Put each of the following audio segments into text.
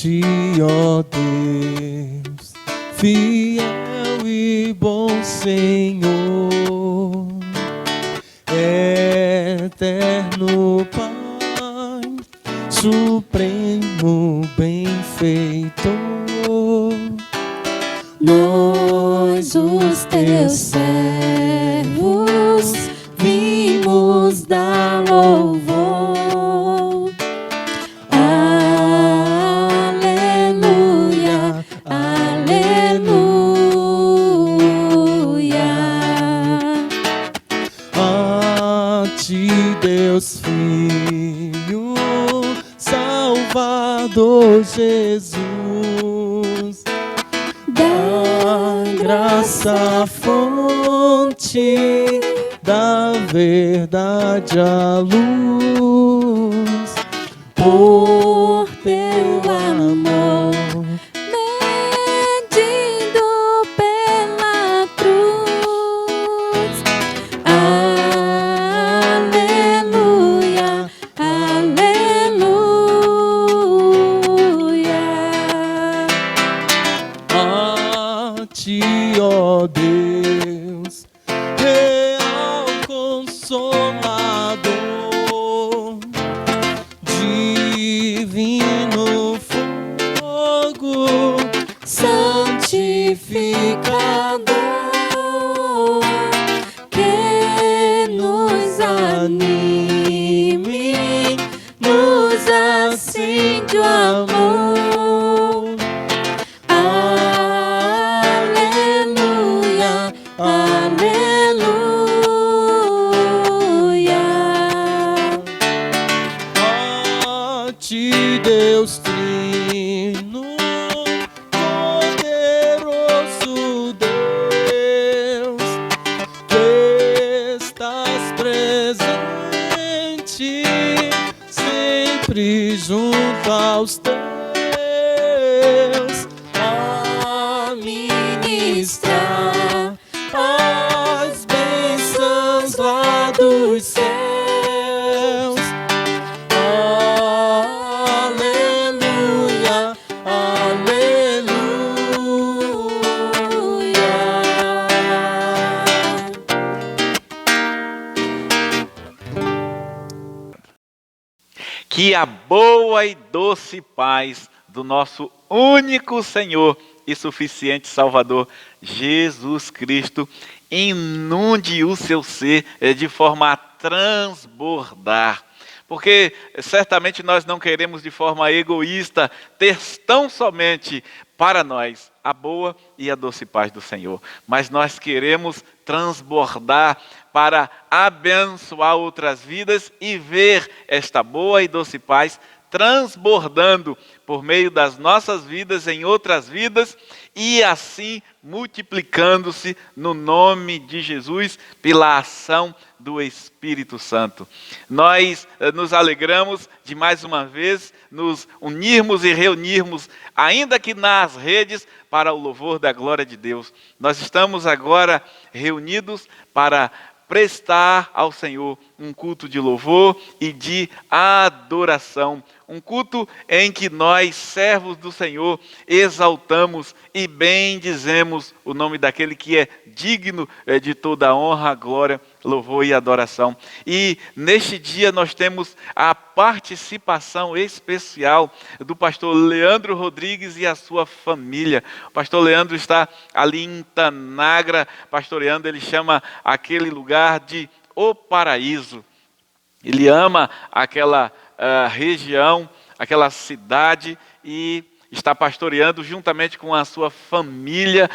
ti, ó Deus, fiel e bom Senhor, eterno Pai, supremo benfeitor. Nós, os teus servos, vimos dar louvor. Aleluia, aleluia. A ti, Deus Filho, Salvador Jesus, da graça fonte, da verdade a luz, Por teu amor, medindo pela cruz. Aleluia, aleluia. a ti, ó Deus, real Consolador, divino fogo, Santificador, que nos anime, nos acende o amor. Aleluia, aleluia. a ti, Deus Trino, poderoso Deus, que estás presente sempre junto aos teus, a ministrar as bênçãos lá dos céus. Aleluia, aleluia. Que a boa e doce paz do nosso único Senhor e suficiente Salvador, Jesus Cristo, inunde o seu ser de forma a transbordar. Porque certamente nós não queremos de forma egoísta ter tão somente para nós a boa e a doce paz do Senhor, mas nós queremos transbordar para abençoar outras vidas e ver esta boa e doce paz transbordando por meio das nossas vidas em outras vidas e assim multiplicando-se no nome de Jesus pela ação do Espírito Santo. Nós nos alegramos de mais uma vez nos unirmos e reunirmos, ainda que nas redes, para o louvor da glória de Deus. Nós estamos agora reunidos para prestar ao Senhor um culto de louvor e de adoração. Um culto em que nós, servos do Senhor, exaltamos e bendizemos o nome daquele que é digno de toda a honra, glória, louvor e adoração. E neste dia nós temos a participação especial do pastor Leandro Rodrigues e a sua família. O pastor Leandro está ali em Tanagra, pastoreando, ele chama aquele lugar de O Paraíso. Ele ama aquela região, aquela cidade e está pastoreando juntamente com a sua família,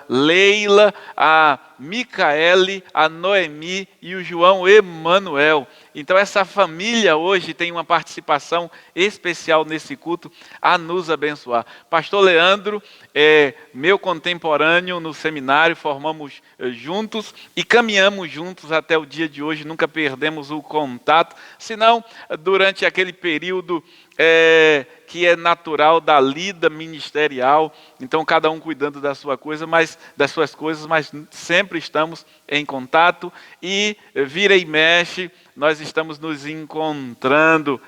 Leila, a Micaele, a Noemi e o João Emanuel. Então essa família hoje tem uma participação especial nesse culto a nos abençoar. Pastor Leandro é meu contemporâneo no seminário, formamos juntos e caminhamos juntos até o dia de hoje, nunca perdemos o contato, senão durante aquele período que é natural da lida ministerial, então cada um cuidando das suas coisas, mas sempre estamos em contato e vira e mexe, nós estamos nos encontrando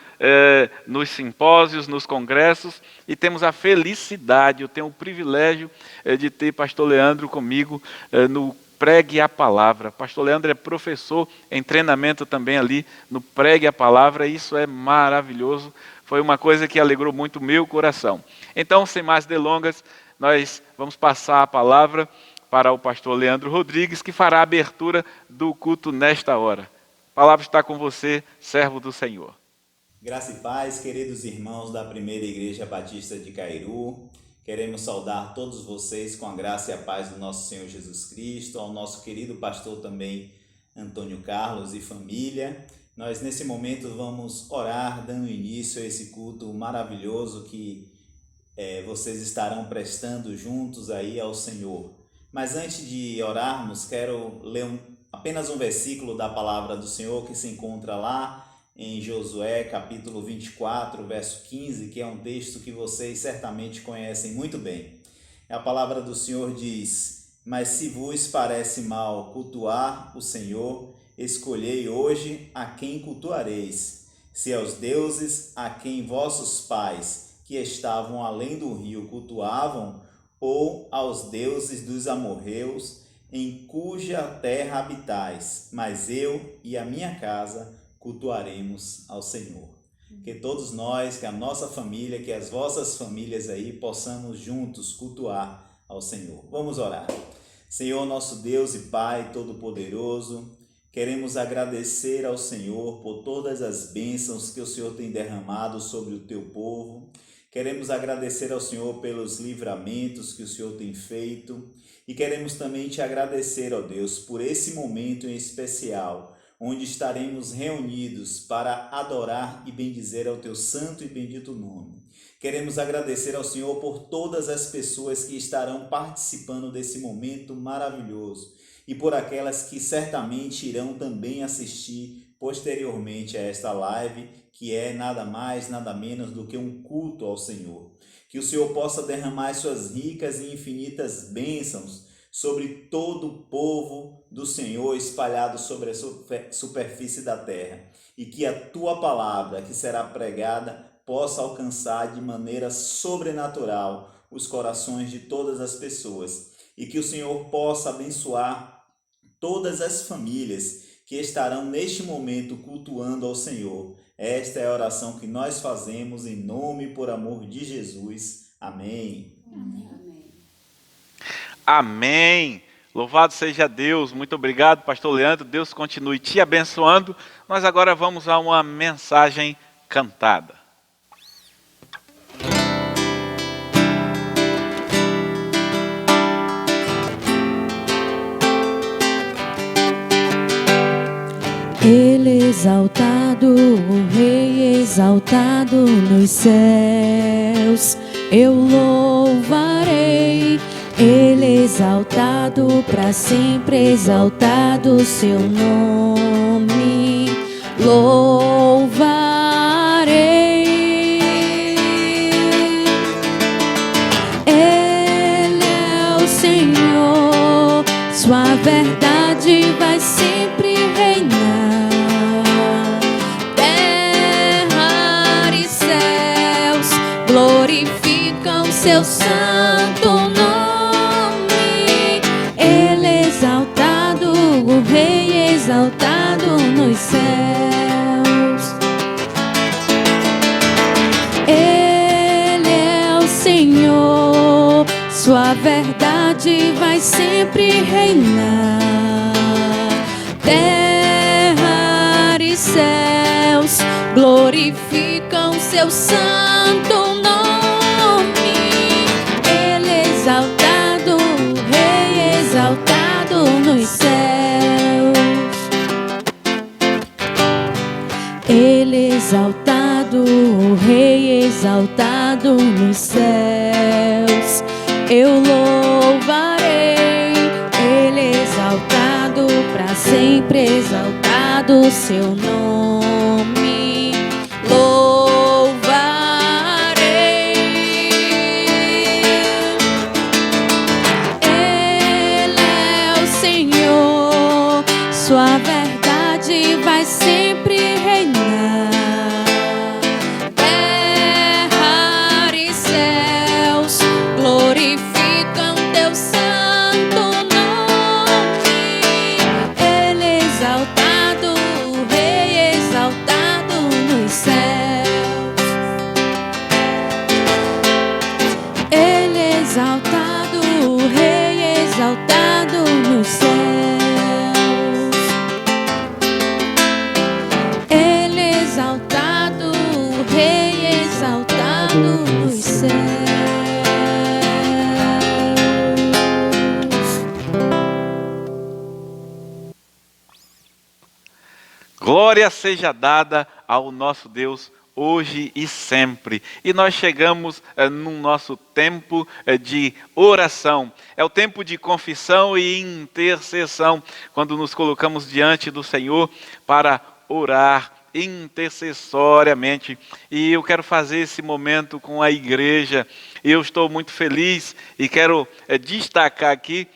nos simpósios, nos congressos e temos a felicidade, eu tenho o privilégio de ter pastor Leandro comigo no Pregue a Palavra. Pastor Leandro é professor em treinamento também ali no Pregue a Palavra, e isso é maravilhoso, foi uma coisa que alegrou muito o meu coração. Então, sem mais delongas, nós vamos passar a palavra para o pastor Leandro Rodrigues, que fará a abertura do culto nesta hora. A palavra está com você, servo do Senhor. Graça e paz, queridos irmãos da Primeira Igreja Batista de Cairu. Queremos saudar todos vocês com a graça e a paz do nosso Senhor Jesus Cristo, ao nosso querido pastor também, Antônio Carlos e família. Nós nesse momento vamos orar, dando início a esse culto maravilhoso que vocês estarão prestando juntos aí ao Senhor. Mas antes de orarmos, quero ler apenas um versículo da palavra do Senhor que se encontra lá em Josué, capítulo 24, verso 15, que é um texto que vocês certamente conhecem muito bem. A palavra do Senhor diz: mas se vos parece mal cultuar o Senhor, escolhei hoje a quem cultuareis, se aos deuses a quem vossos pais, que estavam além do rio, cultuavam, ou aos deuses dos amorreus, em cuja terra habitais, mas eu e a minha casa cultuaremos ao Senhor. Que todos nós, que a nossa família, que as vossas famílias aí, possamos juntos cultuar ao Senhor. Vamos orar. Senhor, nosso Deus e Pai Todo-Poderoso, queremos agradecer ao Senhor por todas as bênçãos que o Senhor tem derramado sobre o teu povo. Queremos agradecer ao Senhor pelos livramentos que o Senhor tem feito e queremos também te agradecer, ó Deus, por esse momento em especial, onde estaremos reunidos para adorar e bendizer ao teu santo e bendito nome. Queremos agradecer ao Senhor por todas as pessoas que estarão participando desse momento maravilhoso e por aquelas que certamente irão também assistir posteriormente a esta live, que é nada mais, nada menos do que um culto ao Senhor. Que o Senhor possa derramar suas ricas e infinitas bênçãos sobre todo o povo do Senhor espalhado sobre a superfície da terra, e que a tua palavra que será pregada possa alcançar de maneira sobrenatural os corações de todas as pessoas, e que o Senhor possa abençoar todas as famílias que estarão neste momento cultuando ao Senhor. Esta é a oração que nós fazemos em nome e por amor de Jesus. Amém. Amém. Amém. Louvado seja Deus. Muito obrigado, pastor Leandro. Deus continue te abençoando. Nós agora vamos a uma mensagem cantada. Ele exaltado, o Rei exaltado nos céus, eu louvarei. Ele exaltado, para sempre exaltado o seu nome, louvarei. Ele é o Senhor, sua verdade vai sempre reinar. Terra e céus glorificam seu santo nome. Ele exaltado, o Rei exaltado nos céus. Ele é o Senhor, sua verdade vai sempre reinar. Terra e céus glorificam seu santo nome. Ele exaltado, o Rei exaltado nos céus. Ele exaltado, o Rei exaltado nos céus, eu louvarei. Ele exaltado, para sempre exaltado o seu nome, louvarei. Ele é o Senhor, Sua verdade vai sempre reinar. Terra e céus glorificam teu santo nome. Ele é exaltado, o Rei exaltado nos céus. Ele é exaltado, o Rei exaltado nos céus. Ele é exaltado, o Rei exaltado nos céus. Glória seja dada ao nosso Deus hoje e sempre. E nós chegamos no nosso tempo de oração. É o tempo de confissão e intercessão, quando nos colocamos diante do Senhor para orar intercessoriamente. E eu quero fazer esse momento com a igreja. Eu estou muito feliz e quero destacar aqui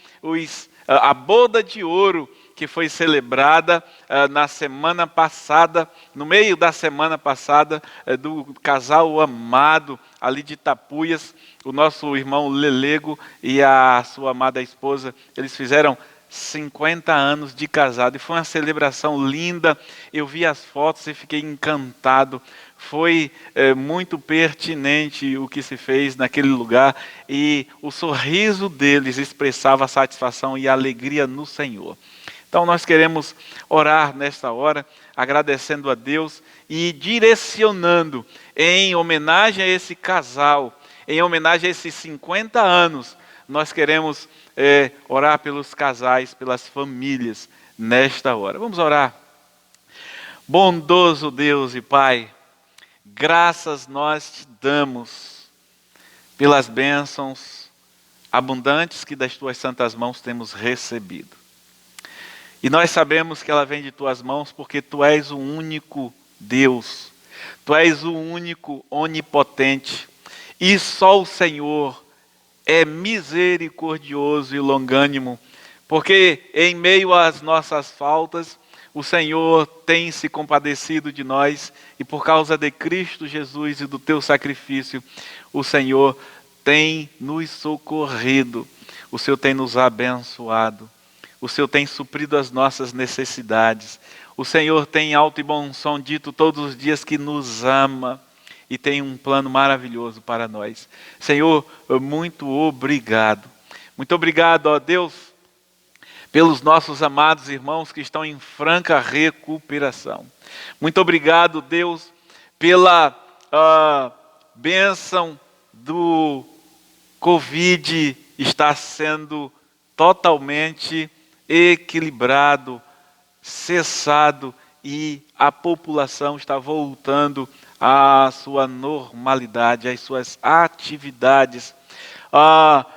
a boda de ouro que foi celebrada na semana passada, no meio da semana passada, do casal amado ali de Tapuias, o nosso irmão Lelego e a sua amada esposa. Eles fizeram 50 anos de casado e foi uma celebração linda. Eu vi as fotos e fiquei encantado. Foi muito pertinente o que se fez naquele lugar e o sorriso deles expressava a satisfação e a alegria no Senhor. Então nós queremos orar nesta hora, agradecendo a Deus e direcionando em homenagem a esse casal, em homenagem a esses 50 anos, nós queremos orar pelos casais, pelas famílias nesta hora. Vamos orar. Bondoso Deus e Pai, graças nós te damos pelas bênçãos abundantes que das tuas santas mãos temos recebido. E nós sabemos que ela vem de tuas mãos porque tu és o único Deus, tu és o único onipotente e só o Senhor é misericordioso e longânimo, porque em meio às nossas faltas, o Senhor tem se compadecido de nós e por causa de Cristo Jesus e do teu sacrifício, o Senhor tem nos socorrido, o Senhor tem nos abençoado. O Senhor tem suprido as nossas necessidades. O Senhor tem alto e bom som dito todos os dias que nos ama e tem um plano maravilhoso para nós. Senhor, muito obrigado. Muito obrigado, ó Deus, pelos nossos amados irmãos que estão em franca recuperação. Muito obrigado, Deus, pela bênção do Covid estar sendo totalmente equilibrado, cessado e a população está voltando à sua normalidade, às suas atividades.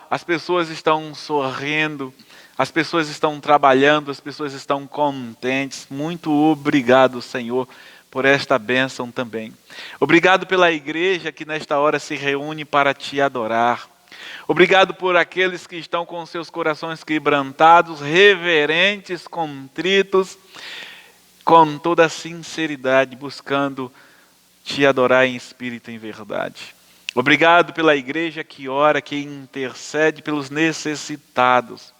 As pessoas estão sorrindo, as pessoas estão trabalhando, as pessoas estão contentes. Muito obrigado, Senhor, por esta bênção também. Obrigado pela igreja que nesta hora se reúne para te adorar. Obrigado por aqueles que estão com seus corações quebrantados, reverentes, contritos, com toda a sinceridade, buscando te adorar em espírito e em verdade. Obrigado pela igreja que ora, que intercede pelos necessitados.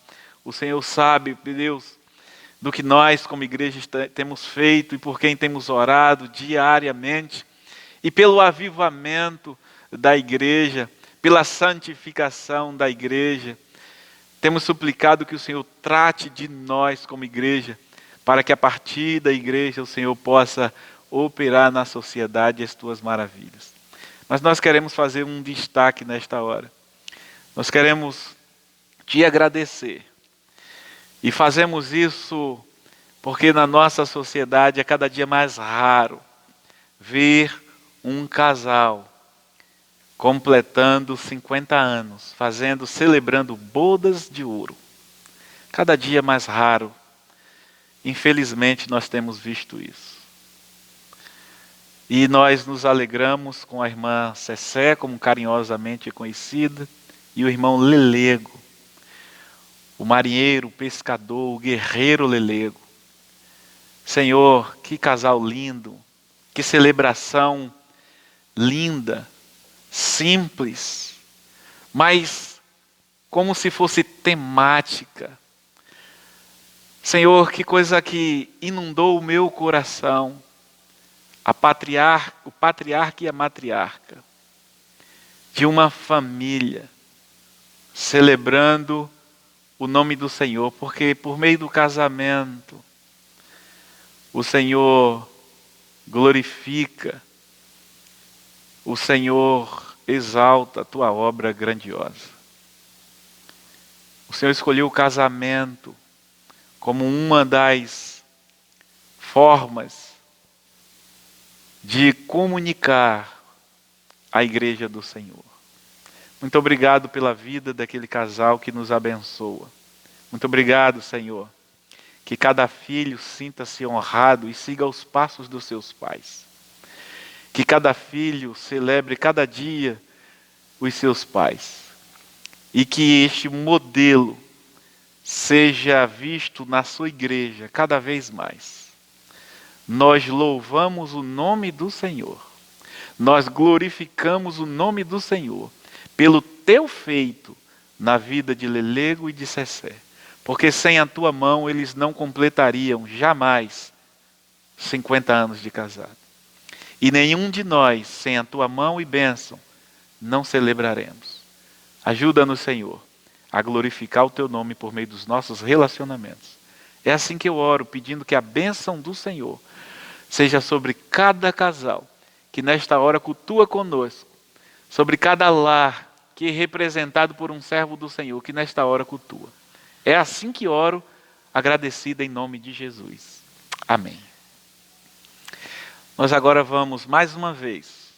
O Senhor sabe, Deus, do que nós como igreja temos feito e por quem temos orado diariamente. E pelo avivamento da igreja, pela santificação da igreja, temos suplicado que o Senhor trate de nós como igreja, para que a partir da igreja o Senhor possa operar na sociedade as tuas maravilhas. Mas nós queremos fazer um destaque nesta hora. Nós queremos te agradecer. E fazemos isso porque na nossa sociedade é cada dia mais raro ver um casal completando 50 anos, celebrando bodas de ouro. Cada dia mais raro. Infelizmente nós temos visto isso. E nós nos alegramos com a irmã Cessé, como carinhosamente é conhecida, e o irmão Lelego, o marinheiro, o pescador, o guerreiro Lelego. Senhor, que casal lindo, que celebração linda, simples, mas como se fosse temática. Senhor, que coisa que inundou o meu coração, o patriarca e a matriarca, de uma família, celebrando o nome do Senhor, porque por meio do casamento, o Senhor glorifica, o Senhor exalta a tua obra grandiosa. O Senhor escolheu o casamento como uma das formas de comunicar a igreja do Senhor. Muito obrigado pela vida daquele casal que nos abençoa. Muito obrigado, Senhor, que cada filho sinta-se honrado e siga os passos dos seus pais. Que cada filho celebre cada dia os seus pais. E que este modelo seja visto na sua igreja cada vez mais. Nós louvamos o nome do Senhor. Nós glorificamos o nome do Senhor pelo teu feito na vida de Lelego e de Cessé. Porque sem a tua mão eles não completariam jamais 50 anos de casado. E nenhum de nós, sem a tua mão e bênção, não celebraremos. Ajuda-nos, Senhor, a glorificar o teu nome por meio dos nossos relacionamentos. É assim que eu oro, pedindo que a bênção do Senhor seja sobre cada casal que nesta hora cultua conosco, sobre cada lar que é representado por um servo do Senhor, que nesta hora cultua. É assim que oro, agradecido em nome de Jesus. Amém. Nós agora vamos mais uma vez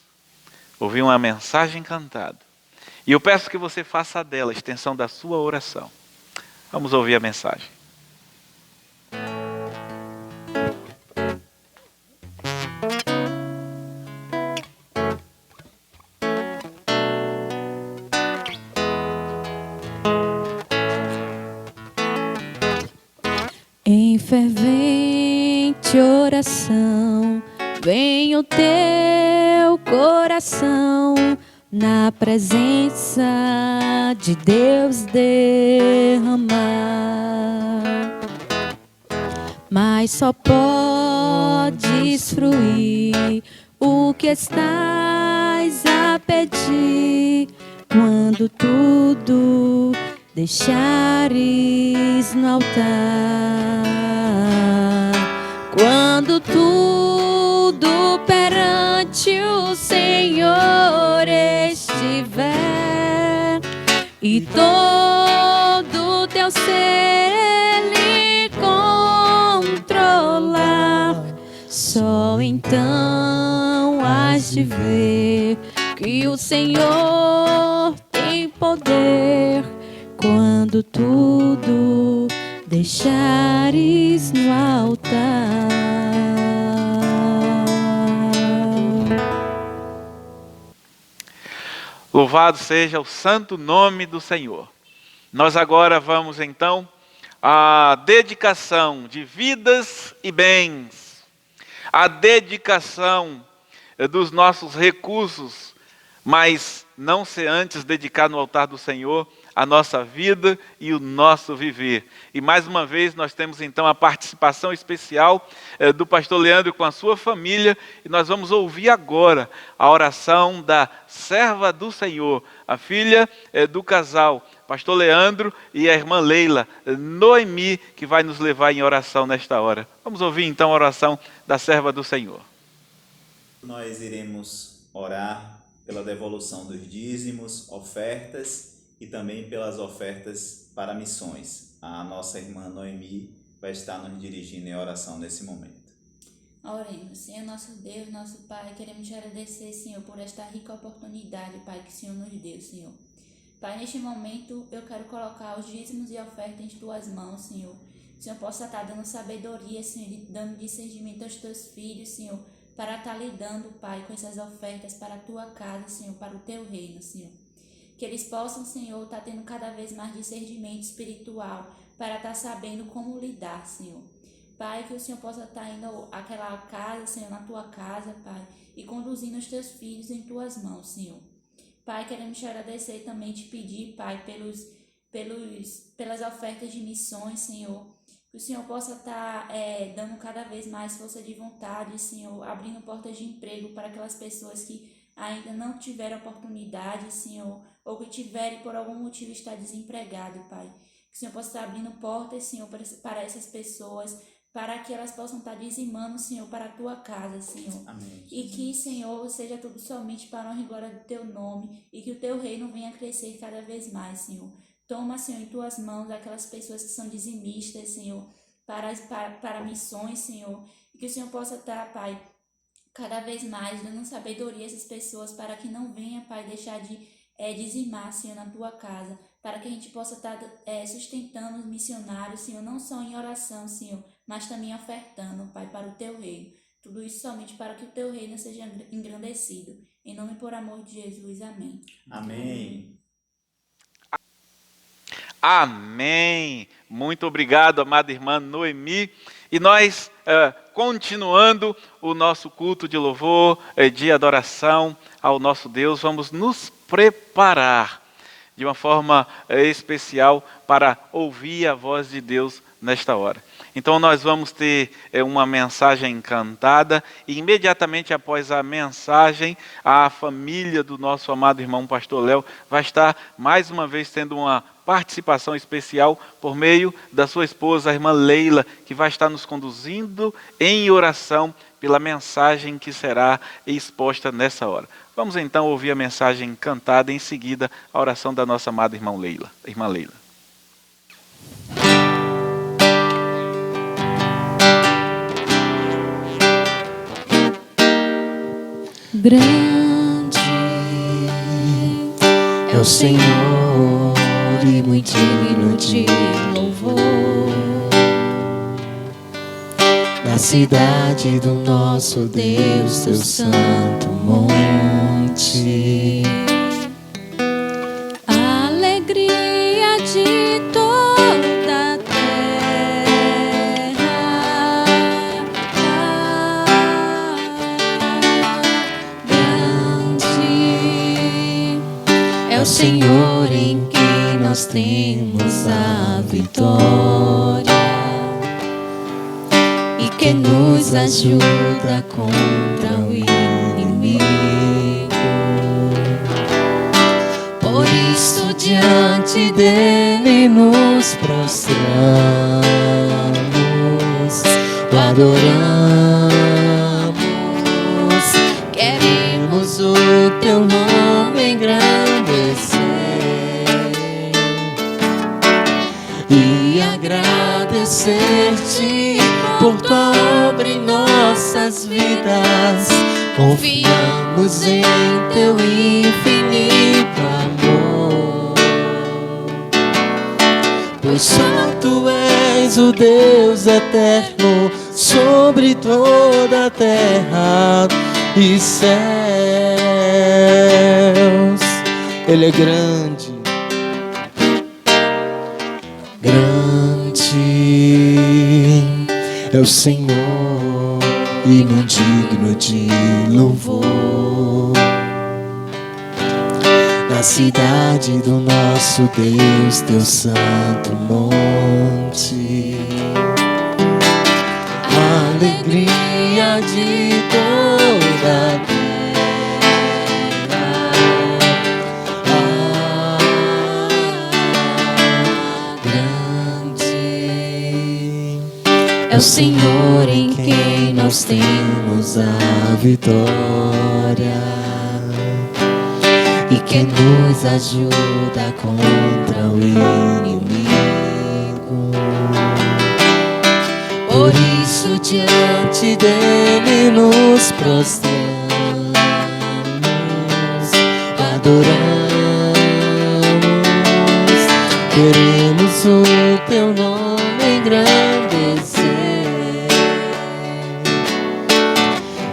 ouvir uma mensagem cantada. E eu peço que você faça dela a extensão da sua oração. Vamos ouvir a mensagem. Em fervente oração, vem o teu coração na presença de Deus derramar. Mas só podes fruir o que estás a pedir quando tudo deixares no altar. Quando tudo perante o Senhor estiver e todo teu ser lhe controlar, só então has de ver que o Senhor tem poder. Quando tudo deixares no altar. Louvado seja o santo nome do Senhor. Nós agora vamos então à dedicação de vidas e bens, a dedicação dos nossos recursos, mas não se antes dedicar no altar do Senhor a nossa vida e o nosso viver. E mais uma vez nós temos então a participação especial do pastor Leandro com a sua família, e nós vamos ouvir agora a oração da serva do Senhor, a filha do casal, pastor Leandro e a irmã Leila, Noemi, que vai nos levar em oração nesta hora. Vamos ouvir então a oração da serva do Senhor. Nós iremos orar pela devolução dos dízimos, ofertas e também pelas ofertas para missões. A nossa irmã Noemi vai estar nos dirigindo em oração nesse momento. Oremos. Senhor nosso Deus, nosso Pai, queremos te agradecer, Senhor, por esta rica oportunidade, Pai, que o Senhor nos deu, Senhor. Pai, neste momento eu quero colocar os dízimos e ofertas em tuas mãos, Senhor. Que o Senhor possa estar dando sabedoria, Senhor, e dando discernimento aos teus filhos, Senhor, para estar lidando, Pai, com essas ofertas para a tua casa, Senhor, para o teu reino, Senhor. Que eles possam, Senhor, estar tendo cada vez mais discernimento espiritual para estar sabendo como lidar, Senhor. Pai, que o Senhor possa estar indo àquela casa, Senhor, na tua casa, Pai, e conduzindo os teus filhos em tuas mãos, Senhor. Pai, queremos te agradecer e também te pedir, Pai, pelas ofertas de missões, Senhor. Que o Senhor possa estar dando cada vez mais força de vontade, Senhor, abrindo portas de emprego para aquelas pessoas que ainda não tiveram oportunidade, Senhor, ou que tiverem por algum motivo estar desempregado, Pai. Que o Senhor possa estar abrindo portas, Senhor, para essas pessoas, para que elas possam estar dizimando, Senhor, para a tua casa, Senhor. Amém. E que, Senhor, seja tudo somente para a honra e glória do teu nome e que o teu reino venha crescer cada vez mais, Senhor. Toma, Senhor, em tuas mãos aquelas pessoas que são dizimistas, Senhor, para missões, Senhor. E que o Senhor possa estar, Pai, cada vez mais dando sabedoria a essas pessoas para que não venha, Pai, deixar de dizimar, Senhor, na tua casa. Para que a gente possa estar sustentando os missionários, Senhor, não só em oração, Senhor, mas também ofertando, Pai, para o teu reino. Tudo isso somente para que o teu reino seja engrandecido. Em nome e por amor de Jesus. Amém. Amém. Amém. Muito obrigado, amada irmã Noemi. E nós, continuando o nosso culto de louvor, de adoração ao nosso Deus, vamos nos preparar de uma forma especial para ouvir a voz de Deus nesta hora. Então nós vamos ter uma mensagem cantada e imediatamente após a mensagem, a família do nosso amado irmão Pastor Léo vai estar mais uma vez tendo uma participação especial por meio da sua esposa, a irmã Leila, que vai estar nos conduzindo em oração pela mensagem que será exposta nessa hora. Vamos então ouvir a mensagem cantada e em seguida a oração da nossa amada irmã Leila. Grande é o Senhor e muito digno de louvor. Na cidade do nosso Deus, teu santo monte. A alegria de toda a terra. Grande é o Senhor em quem nós temos a vitória e que nos ajuda contra o inimigo. Por isso diante dele nos prostramos, o adoramos. Queremos o teu nome engrandecer e agradecer-te por tua obra em nossas vidas. Confiamos em teu infinito amor, pois só tu és o Deus eterno sobre toda a terra e céus. Ele é grande, grande é o Senhor e não digno de louvor. Na cidade do nosso Deus, teu santo monte. A alegria de toda a terra. Grande é o Senhor em quem nós temos a vitória e que nos ajuda contra o inimigo. Por isso diante dele nos prostramos, adoramos. Queremos o teu nome engrandecer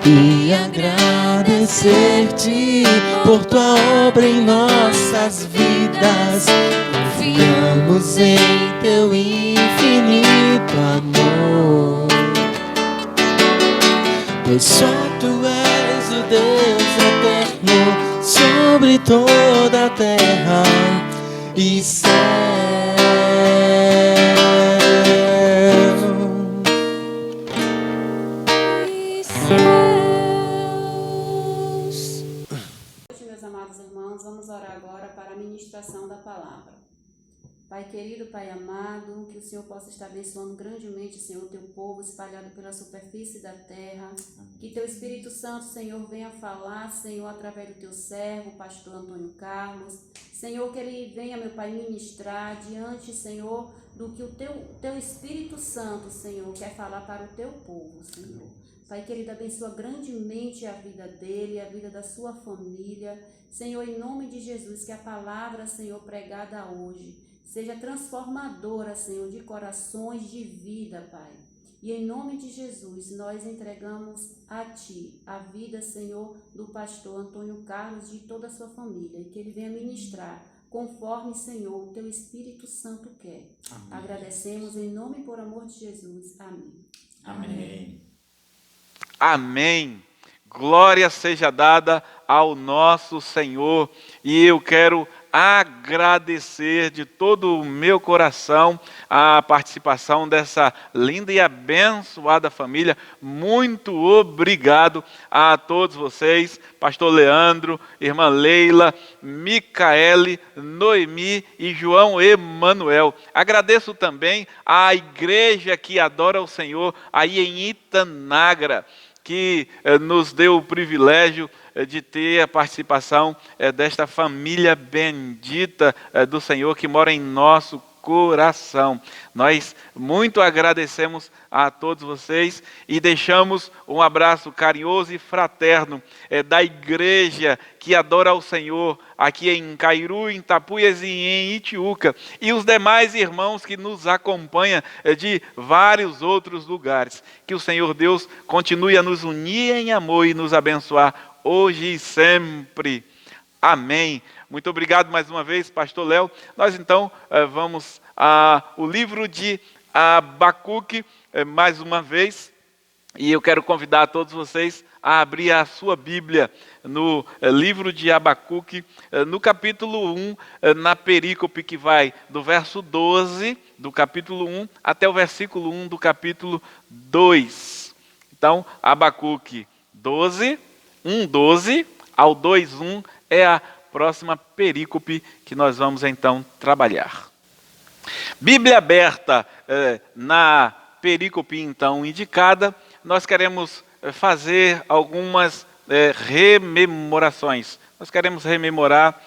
e agradecer-te por tua obra em nossas vidas. Confiamos em teu infinito amor, pois só tu és o Deus eterno sobre toda a terra e céu. Meus amados irmãos, vamos orar agora para a ministração da palavra. Pai querido, Pai amado, que o Senhor possa estar abençoando grandemente, Senhor, o teu povo espalhado pela superfície da terra. Que teu Espírito Santo, Senhor, venha falar, Senhor, através do teu servo, pastor Antônio Carlos. Senhor, que ele venha, meu Pai, ministrar diante, Senhor, do que o teu Espírito Santo, Senhor, quer falar para o teu povo, Senhor. Pai querido, abençoa grandemente a vida dele, a vida da sua família. Senhor, em nome de Jesus, que a palavra, Senhor, pregada hoje, seja transformadora, Senhor, de corações, de vida, Pai. E em nome de Jesus, nós entregamos a Ti a vida, Senhor, do pastor Antônio Carlos e de toda a sua família. E que ele venha ministrar conforme, Senhor, o Teu Espírito Santo quer. Amém. Agradecemos em nome e por amor de Jesus. Amém. Amém. Amém. Glória seja dada ao nosso Senhor. E eu quero agradecer de todo o meu coração a participação dessa linda e abençoada família. Muito obrigado a todos vocês, pastor Leandro, irmã Leila, Micaele, Noemi e João Emanuel. Agradeço também à igreja que adora o Senhor aí em Itanagra, que nos deu o privilégio de ter a participação desta família bendita do Senhor que mora em nosso coração. Nós muito agradecemos a todos vocês e deixamos um abraço carinhoso e fraterno da igreja que adora ao Senhor aqui em Cairu, em Itapuias e em Itiúca, e os demais irmãos que nos acompanham de vários outros lugares. Que o Senhor Deus continue a nos unir em amor e nos abençoar hoje e sempre. Amém. Muito obrigado mais uma vez, pastor Léo. Nós então vamos ao livro de Abacuque mais uma vez. E eu quero convidar todos vocês a abrir a sua Bíblia no livro de Abacuque, no capítulo 1, na perícope que vai do verso 12 do capítulo 1 até o versículo 1 do capítulo 2. Então, Abacuque 12, 1:12 ao 2:1 é a próxima perícope que nós vamos então trabalhar. Bíblia aberta na perícope então indicada, nós queremos fazer algumas rememorações. Nós queremos rememorar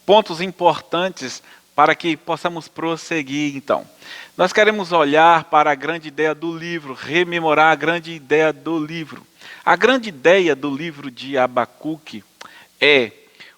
pontos importantes para que possamos prosseguir então. Nós queremos olhar para a grande ideia do livro, rememorar a grande ideia do livro. A grande ideia do livro de Abacuque é: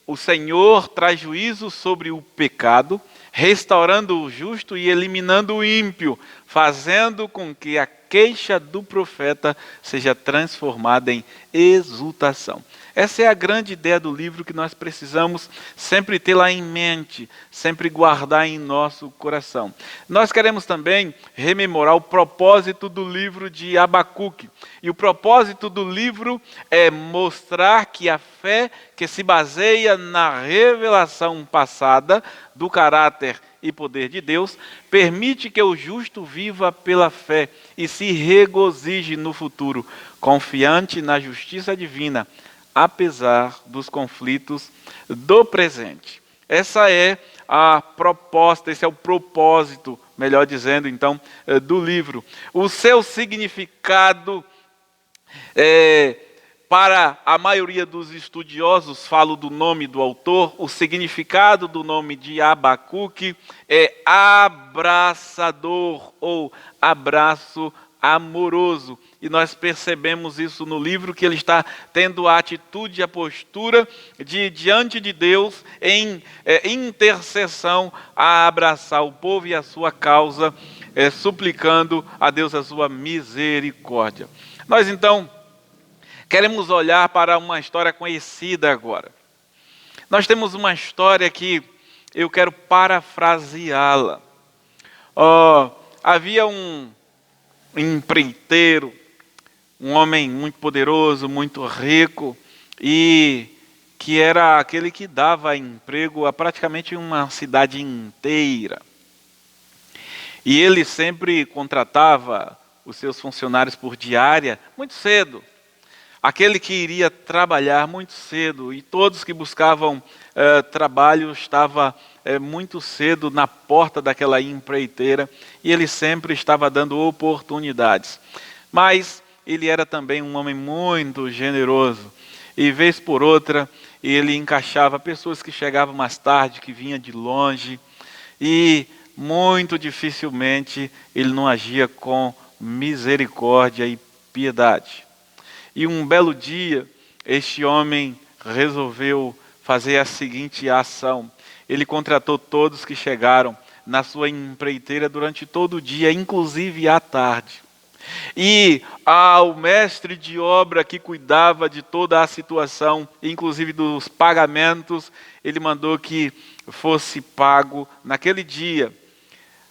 o Senhor traz juízo sobre o pecado, restaurando o justo e eliminando o ímpio, fazendo com que a queixa do profeta seja transformada em exultação. Essa é a grande ideia do livro que nós precisamos sempre ter lá em mente, sempre guardar em nosso coração. Nós queremos também rememorar o propósito do livro de Abacuque. E o propósito do livro é mostrar que a fé que se baseia na revelação passada do caráter e poder de Deus permite que o justo viva pela fé e se regozije no futuro, confiante na justiça divina, apesar dos conflitos do presente. Essa é a proposta, esse é o propósito, melhor dizendo, então, do livro. O seu significado, para a maioria dos estudiosos, falo do nome do autor, o significado do nome de Abacuque é abraçador ou abraço amoroso. E nós percebemos isso no livro, que ele está tendo a atitude, a postura de diante de Deus em intercessão a abraçar o povo e a sua causa, suplicando a Deus a sua misericórdia. Nós então queremos olhar para uma história conhecida agora. Nós temos uma história que eu quero parafraseá-la. Havia um empreiteiro um homem muito poderoso, muito rico, e que era aquele que dava emprego a praticamente uma cidade inteira. E ele sempre contratava os seus funcionários por diária muito cedo. Aquele que iria trabalhar muito cedo, e todos que buscavam trabalho estava muito cedo na porta daquela empreiteira, e ele sempre estava dando oportunidades. Mas ele era também um homem muito generoso, e vez por outra ele encaixava pessoas que chegavam mais tarde, que vinham de longe, e muito dificilmente ele não agia com misericórdia e piedade. E um belo dia, este homem resolveu fazer a seguinte ação. Ele contratou todos que chegaram na sua empreiteira durante todo o dia, inclusive à tarde. E ao mestre de obra que cuidava de toda a situação, inclusive dos pagamentos, ele mandou que fosse pago naquele dia,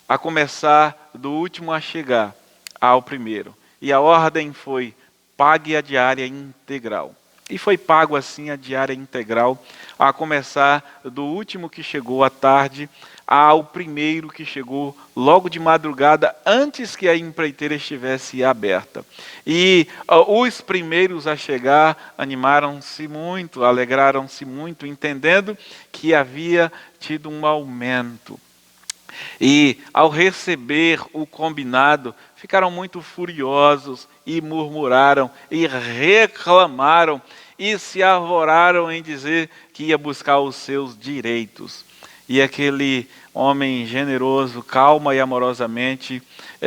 a começar do último a chegar ao primeiro. E a ordem foi: pague a diária integral. E foi pago assim a diária integral, a começar do último que chegou à tarde ao primeiro que chegou logo de madrugada, antes que a empreiteira estivesse aberta. E os primeiros a chegar animaram-se muito, alegraram-se muito, entendendo que havia tido um aumento. E ao receber o combinado, ficaram muito furiosos e murmuraram e reclamaram e se arvoraram em dizer que ia buscar os seus direitos. E aquele homem generoso, calma e amorosamente,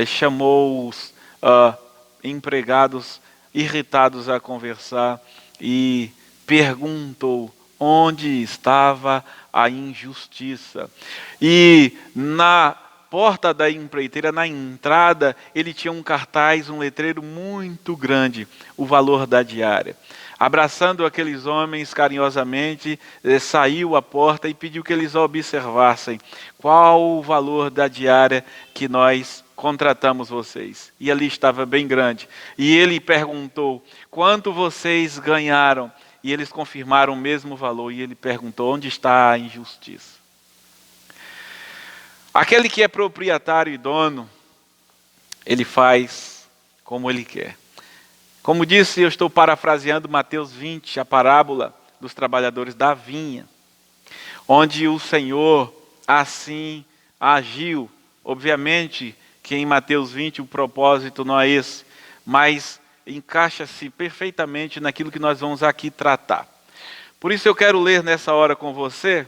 chamou os empregados irritados a conversar e perguntou onde estava a injustiça. E na porta da empreiteira, na entrada, ele tinha um cartaz, um letreiro muito grande, o valor da diária. Abraçando aqueles homens carinhosamente, saiu à porta e pediu que eles observassem qual o valor da diária que nós contratamos vocês. E ali estava bem grande. E ele perguntou: quanto vocês ganharam? E eles confirmaram o mesmo valor. E ele perguntou: onde está a injustiça? Aquele que é proprietário e dono, ele faz como ele quer. Como disse, eu estou parafraseando Mateus 20, a parábola dos trabalhadores da vinha, onde o Senhor assim agiu. Obviamente que em Mateus 20 o propósito não é esse, mas encaixa-se perfeitamente naquilo que nós vamos aqui tratar. Por isso eu quero ler nessa hora com você,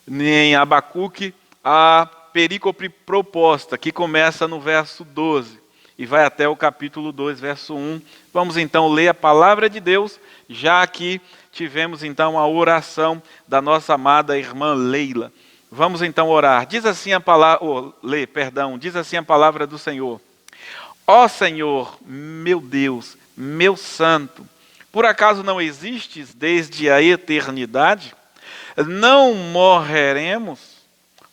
em Abacuque, a perícope proposta, que começa no verso 12 e vai até o capítulo 2, verso 1. Vamos então ler a palavra de Deus, já que tivemos então a oração da nossa amada irmã Leila. Vamos então orar. Diz assim a palavra, diz assim a palavra do Senhor. Ó Senhor, meu Deus, meu santo, por acaso não existes desde a eternidade? Não morreremos?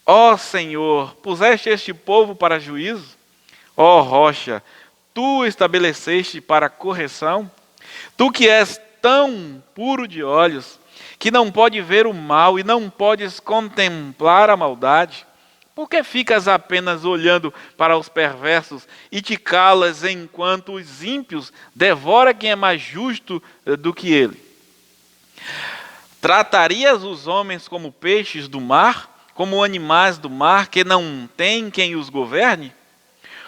Ó Senhor, puseste este povo para juízo? Ó rocha, tu estabeleceste para correção? Tu que és tão puro de olhos, que não pode ver o mal e não podes contemplar a maldade, por que ficas apenas olhando para os perversos e te calas enquanto os ímpios devoram quem é mais justo do que ele? Tratarias os homens como peixes do mar, como animais do mar que não têm quem os governe?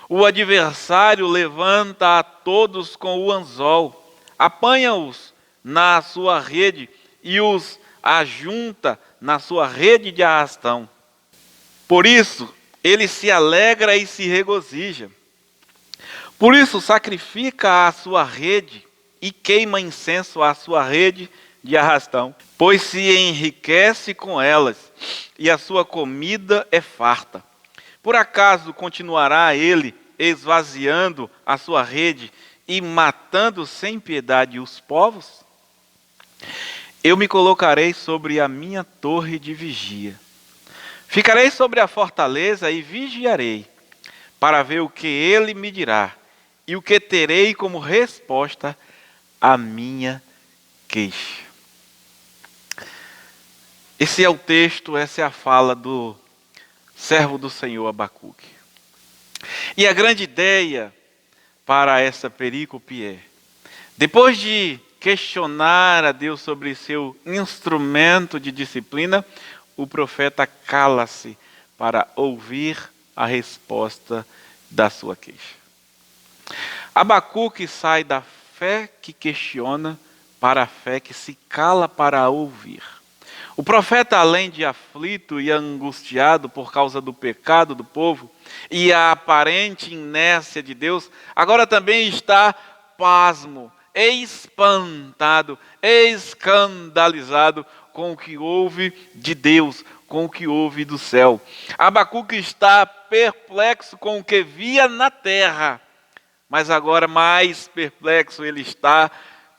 O adversário levanta a todos com o anzol, apanha-os na sua rede e os ajunta na sua rede de arrastão. Por isso, ele se alegra e se regozija. Por isso, sacrifica a sua rede e queima incenso à sua rede de arrastão, pois se enriquece com elas e a sua comida é farta. Por acaso continuará ele esvaziando a sua rede e matando sem piedade os povos? Eu me colocarei sobre a minha torre de vigia. Ficarei sobre a fortaleza e vigiarei, para ver o que ele me dirá e o que terei como resposta à minha queixa. Esse é o texto, essa é a fala do servo do Senhor Abacuque. E a grande ideia para essa perícope é, depois de questionar a Deus sobre seu instrumento de disciplina, o profeta cala-se para ouvir a resposta da sua queixa. Abacuque sai da fé que questiona para a fé que se cala para ouvir. O profeta, além de aflito e angustiado por causa do pecado do povo e a aparente inércia de Deus, agora também está pasmo, espantado, escandalizado com o que houve de Deus, com o que houve do céu. Abacuque está perplexo com o que via na terra, mas agora mais perplexo ele está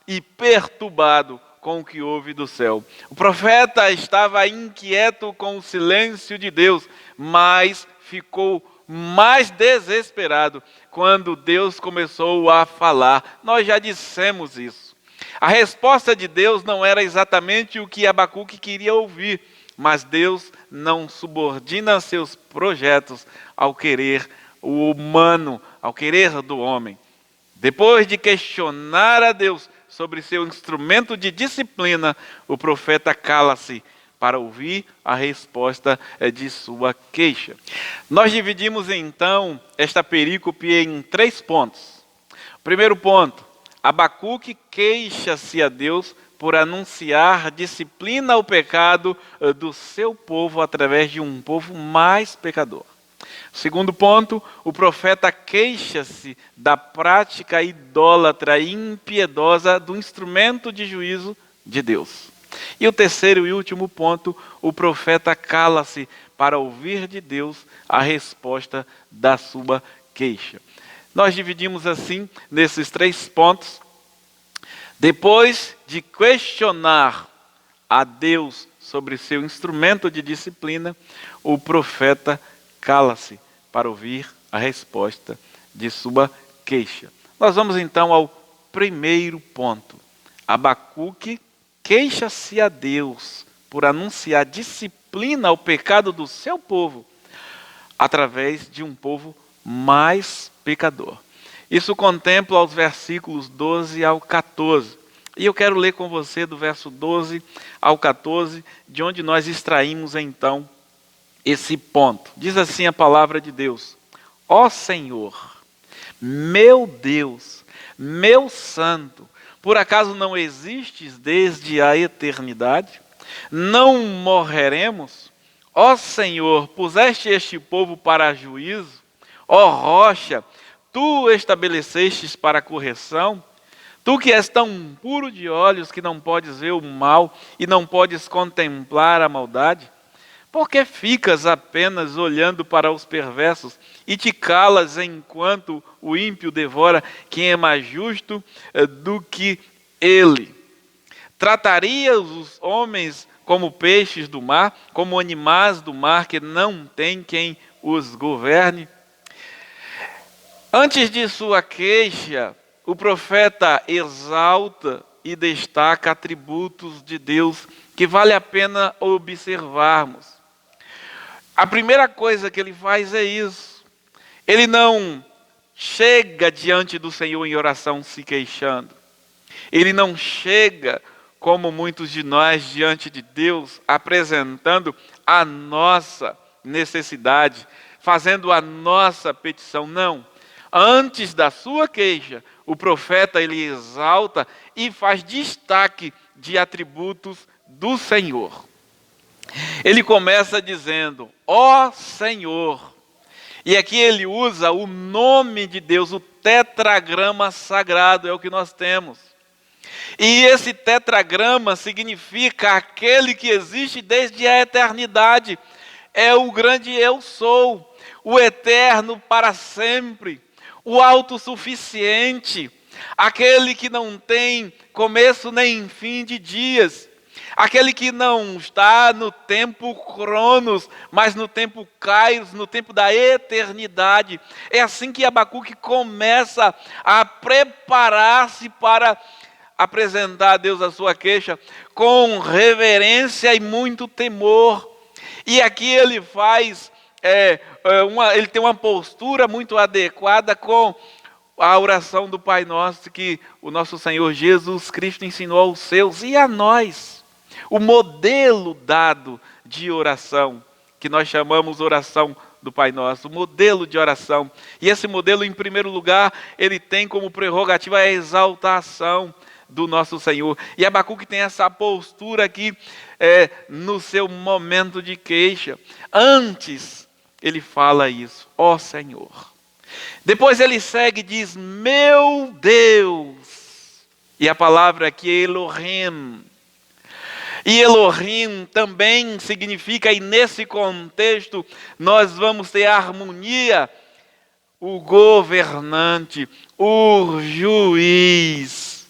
e perturbado com o que houve do céu. O profeta estava inquieto com o silêncio de Deus, mas ficou mais desesperado quando Deus começou a falar. Nós já dissemos isso. A resposta de Deus não era exatamente o que Abacuque queria ouvir, mas Deus não subordina seus projetos ao querer humano, ao querer do homem. Depois de questionar a Deus sobre seu instrumento de disciplina, o profeta cala-se para ouvir a resposta de sua queixa. Nós dividimos então esta perícope em 3 pontos. Primeiro ponto, Abacuque queixa-se a Deus por anunciar disciplina ao pecado do seu povo através de um povo mais pecador. Segundo ponto, o profeta queixa-se da prática idólatra e impiedosa do instrumento de juízo de Deus. E o terceiro e último ponto, o profeta cala-se para ouvir de Deus a resposta da sua queixa. Nós dividimos assim nesses 3 pontos. Depois de questionar a Deus sobre seu instrumento de disciplina, o profeta cala-se para ouvir a resposta de sua queixa. Nós vamos então ao primeiro ponto. Abacuque queixa-se a Deus por anunciar disciplina ao pecado do seu povo através de um povo mais pecador. Isso contempla os versículos 12 ao 14. E eu quero ler com você do verso 12 ao 14, de onde nós extraímos então esse ponto. Diz assim a palavra de Deus: Ó Senhor, meu Deus, meu Santo, por acaso não existes desde a eternidade? Não morreremos? Ó Senhor, puseste este povo para juízo? Ó rocha, tu estabelecestes para correção? Tu que és tão puro de olhos que não podes ver o mal e não podes contemplar a maldade? Por que ficas apenas olhando para os perversos e te calas enquanto o ímpio devora quem é mais justo do que ele? Tratarias os homens como peixes do mar, como animais do mar que não tem quem os governe? Antes de sua queixa, o profeta exalta e destaca atributos de Deus que vale a pena observarmos. A primeira coisa que ele faz é isso. Ele não chega diante do Senhor em oração se queixando. Ele não chega, como muitos de nós, diante de Deus, apresentando a nossa necessidade, fazendo a nossa petição. Não. Antes da sua queixa, o profeta ele exalta e faz destaque de atributos do Senhor. Ele começa dizendo, ó Senhor. E aqui ele usa o nome de Deus, o tetragrama sagrado, é o que nós temos. E esse tetragrama significa aquele que existe desde a eternidade. É o grande eu sou, o eterno para sempre, o autossuficiente, aquele que não tem começo nem fim de dias. aquele que não está no tempo Cronos, mas no tempo Kairos, no tempo da eternidade. É assim que Abacuque começa a preparar-se para apresentar a Deus a sua queixa com reverência e muito temor. E aqui ele faz, ele tem uma postura muito adequada com a oração do Pai Nosso que o nosso Senhor Jesus Cristo ensinou aos seus e a nós. O modelo dado de oração, que nós chamamos oração do Pai Nosso, o modelo de oração. E esse modelo, em primeiro lugar, ele tem como prerrogativa a exaltação do nosso Senhor. E Abacuque tem essa postura aqui no seu momento de queixa. Antes, ele fala isso, ó Senhor. Depois ele segue e diz, meu Deus. E a palavra aqui é Elohim. E Elohim também significa, e nesse contexto, nós vamos ter a harmonia, o governante, o juiz.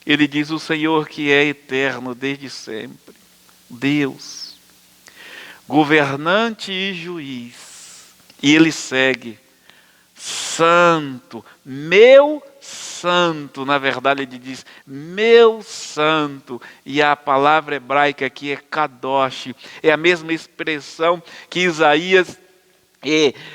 Ele diz, o Senhor que é eterno desde sempre. Deus, governante e juiz. E ele segue, santo, meu santo, na verdade ele diz, meu santo, e a palavra hebraica aqui é kadosh, é a mesma expressão que Isaías,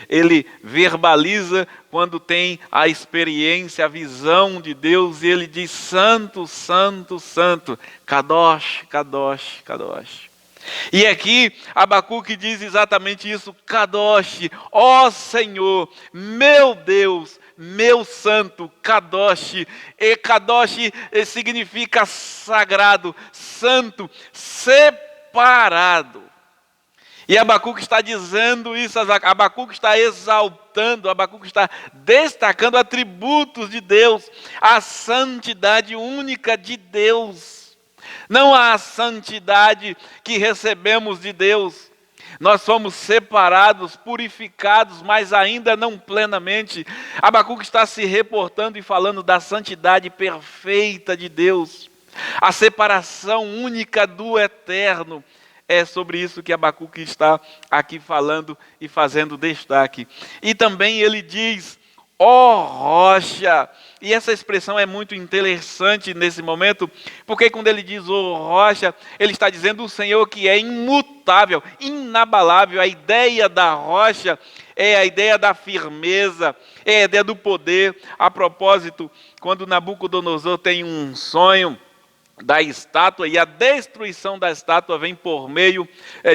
ele verbaliza quando tem a experiência, a visão de Deus, e ele diz, santo, santo, santo, kadosh, kadosh, kadosh. E aqui Abacuque diz exatamente isso, Kadosh, ó Senhor, meu Deus, meu santo, Kadosh. E Kadosh significa sagrado, santo, separado. E Abacuque está dizendo isso, Abacuque está exaltando, Abacuque está destacando atributos de Deus, a santidade única de Deus. Não há santidade que recebemos de Deus. Nós somos separados, purificados, mas ainda não plenamente. Abacuque está se reportando e falando da santidade perfeita de Deus. A separação única do eterno. É sobre isso que Abacuque está aqui falando e fazendo destaque. E também ele diz, ó rocha. E essa expressão é muito interessante nesse momento, porque quando ele diz ó rocha, ele está dizendo o Senhor que é imutável, inabalável. A ideia da rocha é a ideia da firmeza, é a ideia do poder. A propósito, quando Nabucodonosor tem um sonho da estátua, e a destruição da estátua vem por meio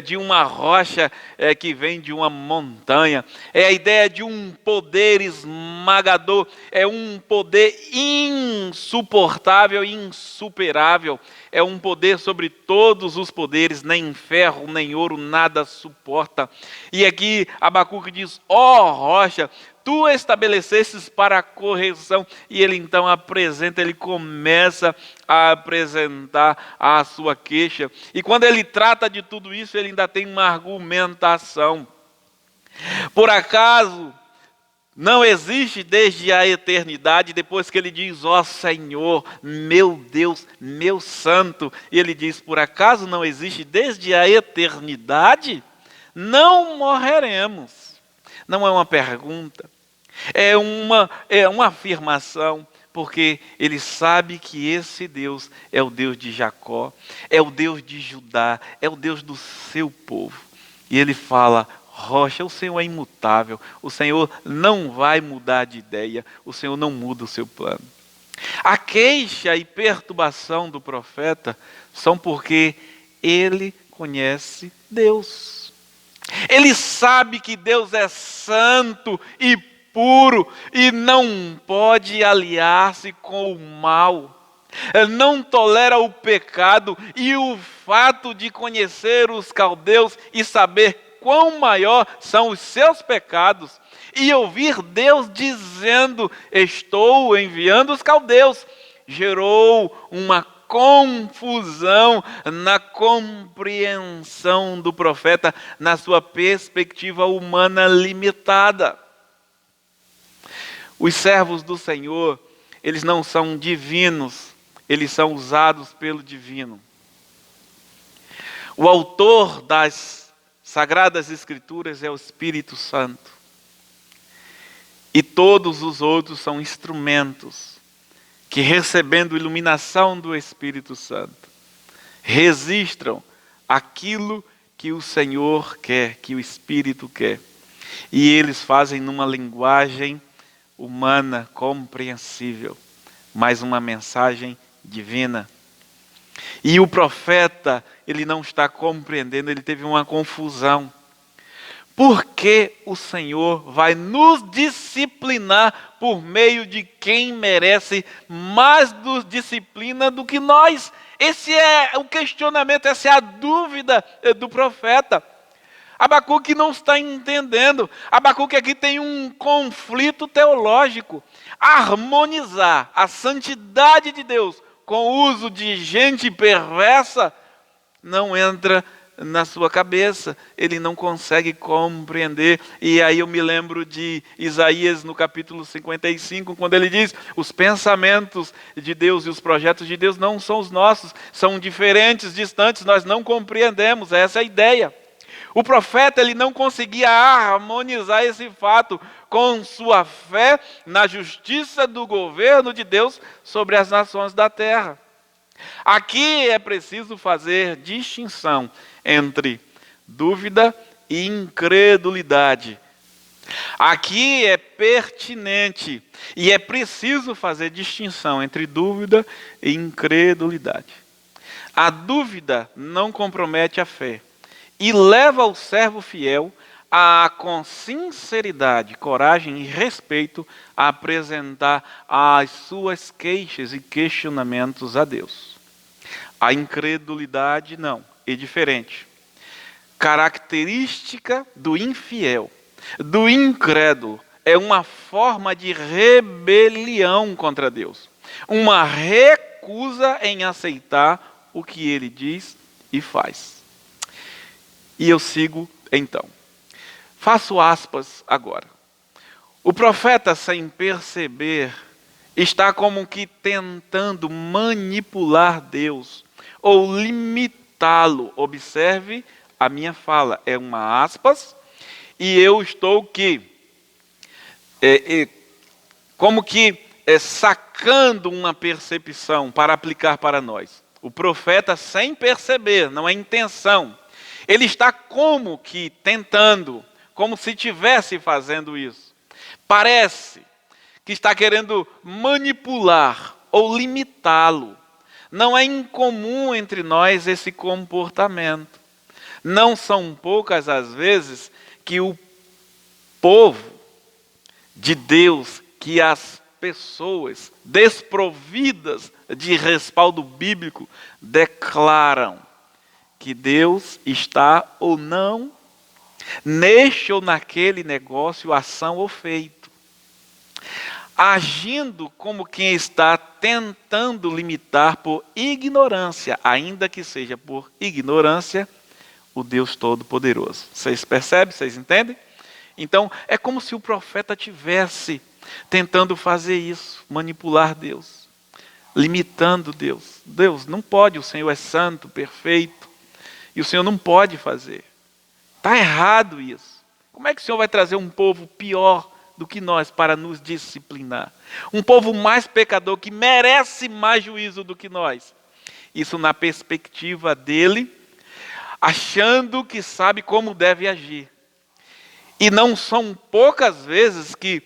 de uma rocha que vem de uma montanha. É a ideia de um poder esmagador, é um poder insuportável e insuperável. É um poder sobre todos os poderes, nem ferro, nem ouro, nada suporta. E aqui Abacuque diz, ó rocha, tu estabelecestes para a correção. E ele então ele começa a apresentar a sua queixa. E quando ele trata de tudo isso, ele ainda tem uma argumentação. Por acaso não existe desde a eternidade, depois que ele diz, ó Senhor, meu Deus, meu santo, e ele diz, por acaso não existe desde a eternidade? Não morreremos. Não é uma pergunta, é uma afirmação, porque ele sabe que esse Deus é o Deus de Jacó, é o Deus de Judá, é o Deus do seu povo. E ele fala, rocha, o Senhor é imutável, o Senhor não vai mudar de ideia, o Senhor não muda o seu plano. A queixa e perturbação do profeta são porque ele conhece Deus. Ele sabe que Deus é santo e puro e não pode aliar-se com o mal. Não tolera o pecado, e o fato de conhecer os caldeus e saber quão maior são os seus pecados, e ouvir Deus dizendo, estou enviando os caldeus, gerou uma confusão na compreensão do profeta, na sua perspectiva humana limitada. Os servos do Senhor, eles não são divinos, eles são usados pelo divino. O autor das Sagradas Escrituras é o Espírito Santo. E todos os outros são instrumentos que, recebendo iluminação do Espírito Santo, registram aquilo que o Senhor quer, que o Espírito quer. E eles fazem numa linguagem humana, compreensível, mas uma mensagem divina. E o profeta, ele não está compreendendo, ele teve uma confusão. Por que o Senhor vai nos disciplinar por meio de quem merece mais disciplina do que nós? Esse é o questionamento, essa é a dúvida do profeta. Abacuque não está entendendo. Abacuque aqui tem um conflito teológico. Harmonizar a santidade de Deus com o uso de gente perversa não entra na sua cabeça. Ele não consegue compreender. E aí eu me lembro de Isaías no capítulo 55, quando ele diz: os pensamentos de Deus e os projetos de Deus não são os nossos, são diferentes, distantes, nós não compreendemos. Essa é a ideia. O profeta, ele não conseguia harmonizar esse fato com sua fé na justiça do governo de Deus sobre as nações da terra. Aqui é preciso fazer distinção entre dúvida e incredulidade. Aqui é pertinente e é preciso fazer distinção entre dúvida e incredulidade. A dúvida não compromete a fé e leva o servo fiel a, com sinceridade, coragem e respeito, a apresentar as suas queixas e questionamentos a Deus. A incredulidade não, é diferente. Característica do infiel, do incrédulo, é uma forma de rebelião contra Deus. Uma recusa em aceitar o que ele diz e faz. E eu sigo então. Faço aspas agora. O profeta, sem perceber, está como que tentando manipular Deus ou limitá-lo. Observe a minha fala, é uma aspas, e eu estou sacando uma percepção para aplicar para nós. O profeta, sem perceber, não é intenção, ele está como que tentando, como se estivesse fazendo isso. Parece que está querendo manipular ou limitá-lo. Não é incomum entre nós esse comportamento. Não são poucas as vezes que o povo de Deus, que as pessoas desprovidas de respaldo bíblico declaram que Deus está ou não neste ou naquele negócio, ação ou feito, agindo como quem está tentando limitar por ignorância, ainda que seja por ignorância, o Deus Todo-Poderoso. Vocês percebem? Vocês entendem? Então, é como se o profeta tivesse tentando fazer isso, manipular Deus, limitando Deus. Deus não pode, o Senhor é santo, perfeito, e o Senhor não pode fazer. Está errado isso. Como é que o Senhor vai trazer um povo pior do que nós para nos disciplinar? Um povo mais pecador, que merece mais juízo do que nós. Isso na perspectiva dele, achando que sabe como deve agir. E não são poucas vezes que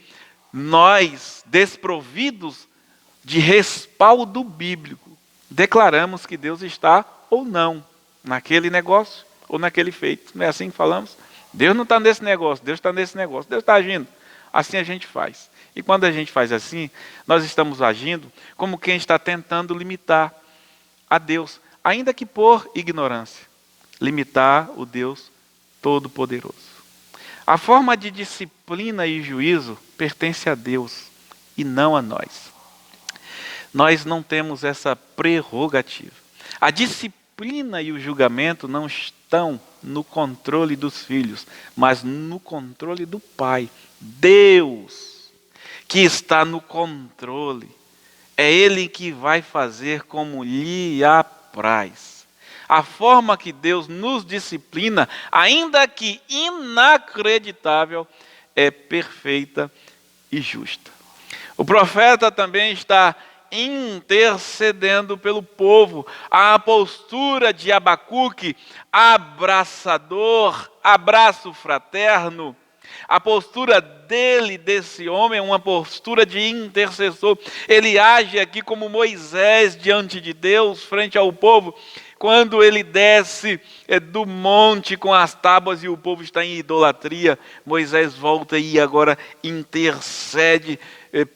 nós, desprovidos de respaldo bíblico, declaramos que Deus está ou não naquele negócio ou naquele feito. Não é assim que falamos? Deus não está nesse negócio, Deus está nesse negócio, Deus está agindo. Assim a gente faz. E quando a gente faz assim, nós estamos agindo como quem está tentando limitar a Deus, ainda que por ignorância. Limitar o Deus Todo-Poderoso. A forma de disciplina e juízo pertence a Deus e não a nós. Nós não temos essa prerrogativa. A disciplina e o julgamento não estão no controle dos filhos, mas no controle do Pai. Deus, que está no controle, é Ele que vai fazer como lhe apraz. A forma que Deus nos disciplina, ainda que inacreditável, é perfeita e justa. O profeta também está intercedendo pelo povo. A postura de Abacuque, abraçador, abraço fraterno. A postura desse homem é uma postura de intercessor. Ele age aqui como Moisés diante de Deus, frente ao povo, quando ele desce do monte com as tábuas e o povo está em idolatria. Moisés volta e agora intercede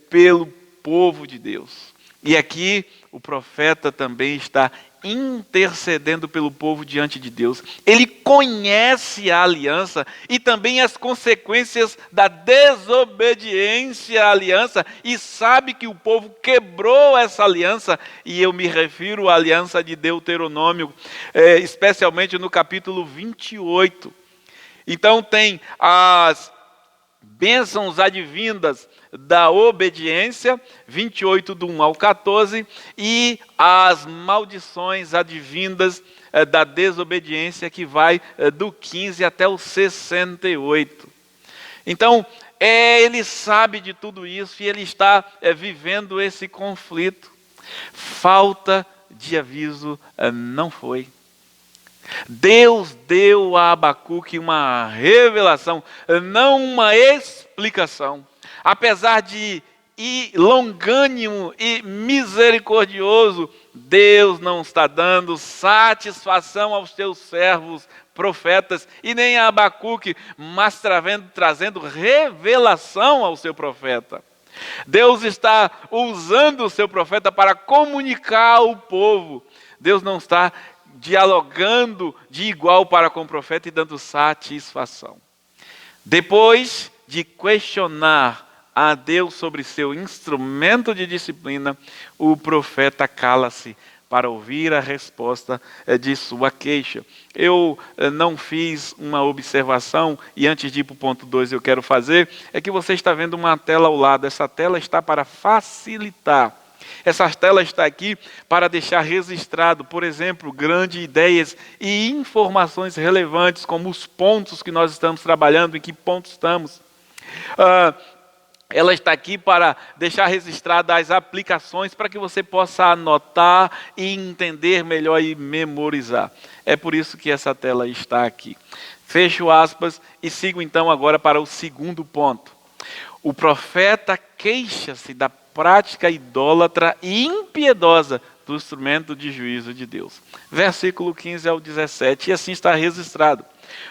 pelo povo de Deus. E aqui o profeta também está intercedendo pelo povo diante de Deus. Ele conhece a aliança e também as consequências da desobediência à aliança e sabe que o povo quebrou essa aliança, e eu me refiro à aliança de Deuteronômio, especialmente no capítulo 28. Então tem as bênçãos advindas da obediência, 28 do 1 ao 14, e as maldições advindas da desobediência, que vai do 15 até o 68. Então, ele sabe de tudo isso e ele está vivendo esse conflito. Falta de aviso não foi. Deus deu a Abacuque uma revelação, não uma explicação. Apesar de longânimo e misericordioso, Deus não está dando satisfação aos seus servos profetas e nem a Abacuque, mas trazendo revelação ao seu profeta. Deus está usando o seu profeta para comunicar ao povo. Deus não está dialogando de igual para com o profeta e dando satisfação. Depois de questionar a Deus sobre seu instrumento de disciplina, o profeta cala-se para ouvir a resposta de sua queixa. Eu não fiz uma observação, e antes de ir para o ponto 2 eu quero fazer, é que você está vendo uma tela ao lado. Essa tela está para facilitar. Essa tela está aqui para deixar registrado, por exemplo, grandes ideias e informações relevantes, como os pontos que nós estamos trabalhando, em que pontos estamos. Ela está aqui para deixar registradas as aplicações para que você possa anotar e entender melhor e memorizar. É por isso que essa tela está aqui. Fecho aspas e sigo então agora para o segundo ponto. O profeta queixa-se da prática idólatra e impiedosa do instrumento de juízo de Deus. Versículo 15 ao 17, e assim está registrado.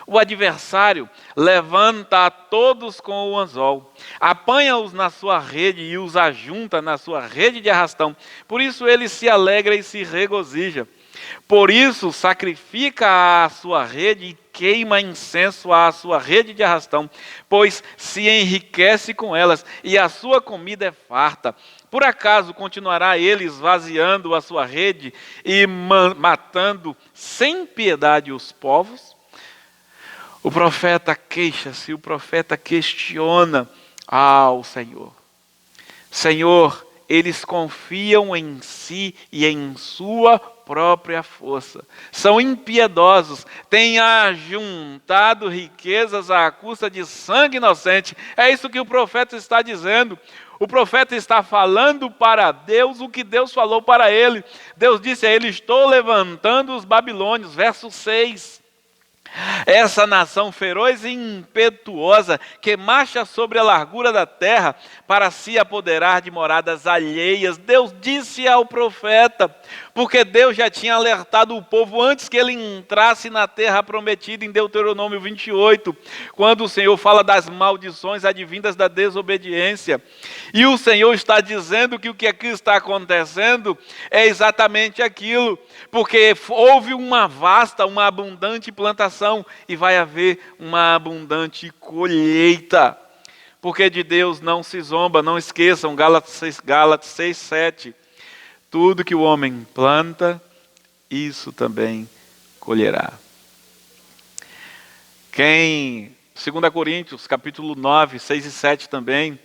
O adversário levanta a todos com o anzol, apanha-os na sua rede e os ajunta na sua rede de arrastão. Por isso ele se alegra e se regozija. Por isso sacrifica a sua rede e queima incenso à sua rede de arrastão, pois se enriquece com elas e a sua comida é farta. Por acaso continuará ele esvaziando a sua rede e matando sem piedade os povos? O profeta queixa-se, o profeta questiona ao Senhor. Senhor, eles confiam em si e em sua própria força. São impiedosos, têm ajuntado riquezas à custa de sangue inocente. É isso que o profeta está dizendo. O profeta está falando para Deus o que Deus falou para ele. Deus disse a ele: estou levantando os babilônios. Verso 6. Essa nação feroz e impetuosa que marcha sobre a largura da terra para se apoderar de moradas alheias. Deus disse ao profeta, porque Deus já tinha alertado o povo antes que ele entrasse na terra prometida em Deuteronômio 28, quando o Senhor fala das maldições advindas da desobediência. E o Senhor está dizendo que o que aqui está acontecendo é exatamente aquilo, porque houve uma vasta, uma abundante plantação e vai haver uma abundante colheita. Porque de Deus não se zomba, não esqueçam, Gálatas 6:7. Tudo que o homem planta, isso também colherá. 2 Coríntios, capítulo 9, 6 e 7 também.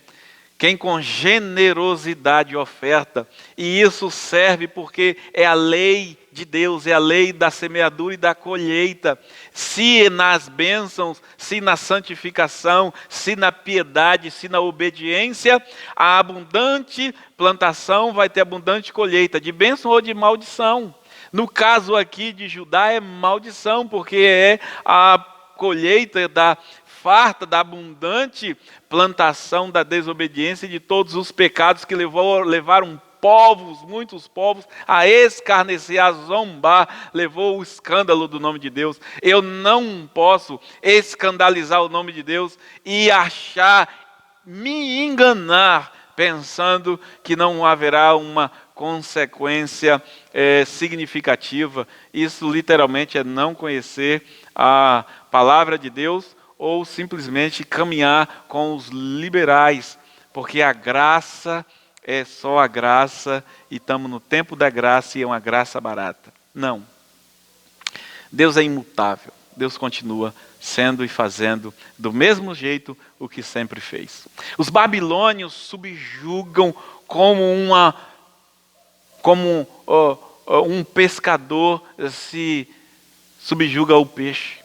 Quem com generosidade oferta, e isso serve porque é a lei de Deus, é a lei da semeadura e da colheita. Se nas bênçãos, se na santificação, se na piedade, se na obediência, a abundante plantação vai ter abundante colheita, de bênção ou de maldição. No caso aqui de Judá é maldição, porque é a colheita da farta, da abundante plantação da desobediência e de todos os pecados que levaram muitos povos, a escarnecer, a zombar, levou o escândalo do nome de Deus. Eu não posso escandalizar o nome de Deus e me enganar, pensando que não haverá uma consequência significativa. Isso literalmente é não conhecer a palavra de Deus ou simplesmente caminhar com os liberais, porque a graça é só a graça e estamos no tempo da graça e é uma graça barata. Não. Deus é imutável. Deus continua sendo e fazendo do mesmo jeito o que sempre fez. Os babilônios subjugam como um pescador se subjuga o peixe.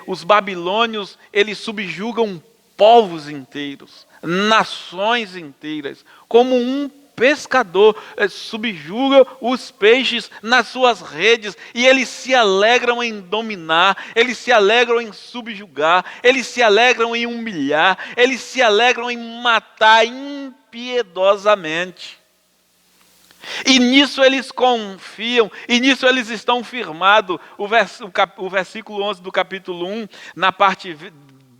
Os babilônios, eles subjugam povos inteiros, nações inteiras, como um pescador subjuga os peixes nas suas redes, e eles se alegram em dominar, eles se alegram em subjugar, eles se alegram em humilhar, eles se alegram em matar impiedosamente. E nisso eles confiam, e nisso eles estão firmados. O versículo 11 do capítulo 1, na parte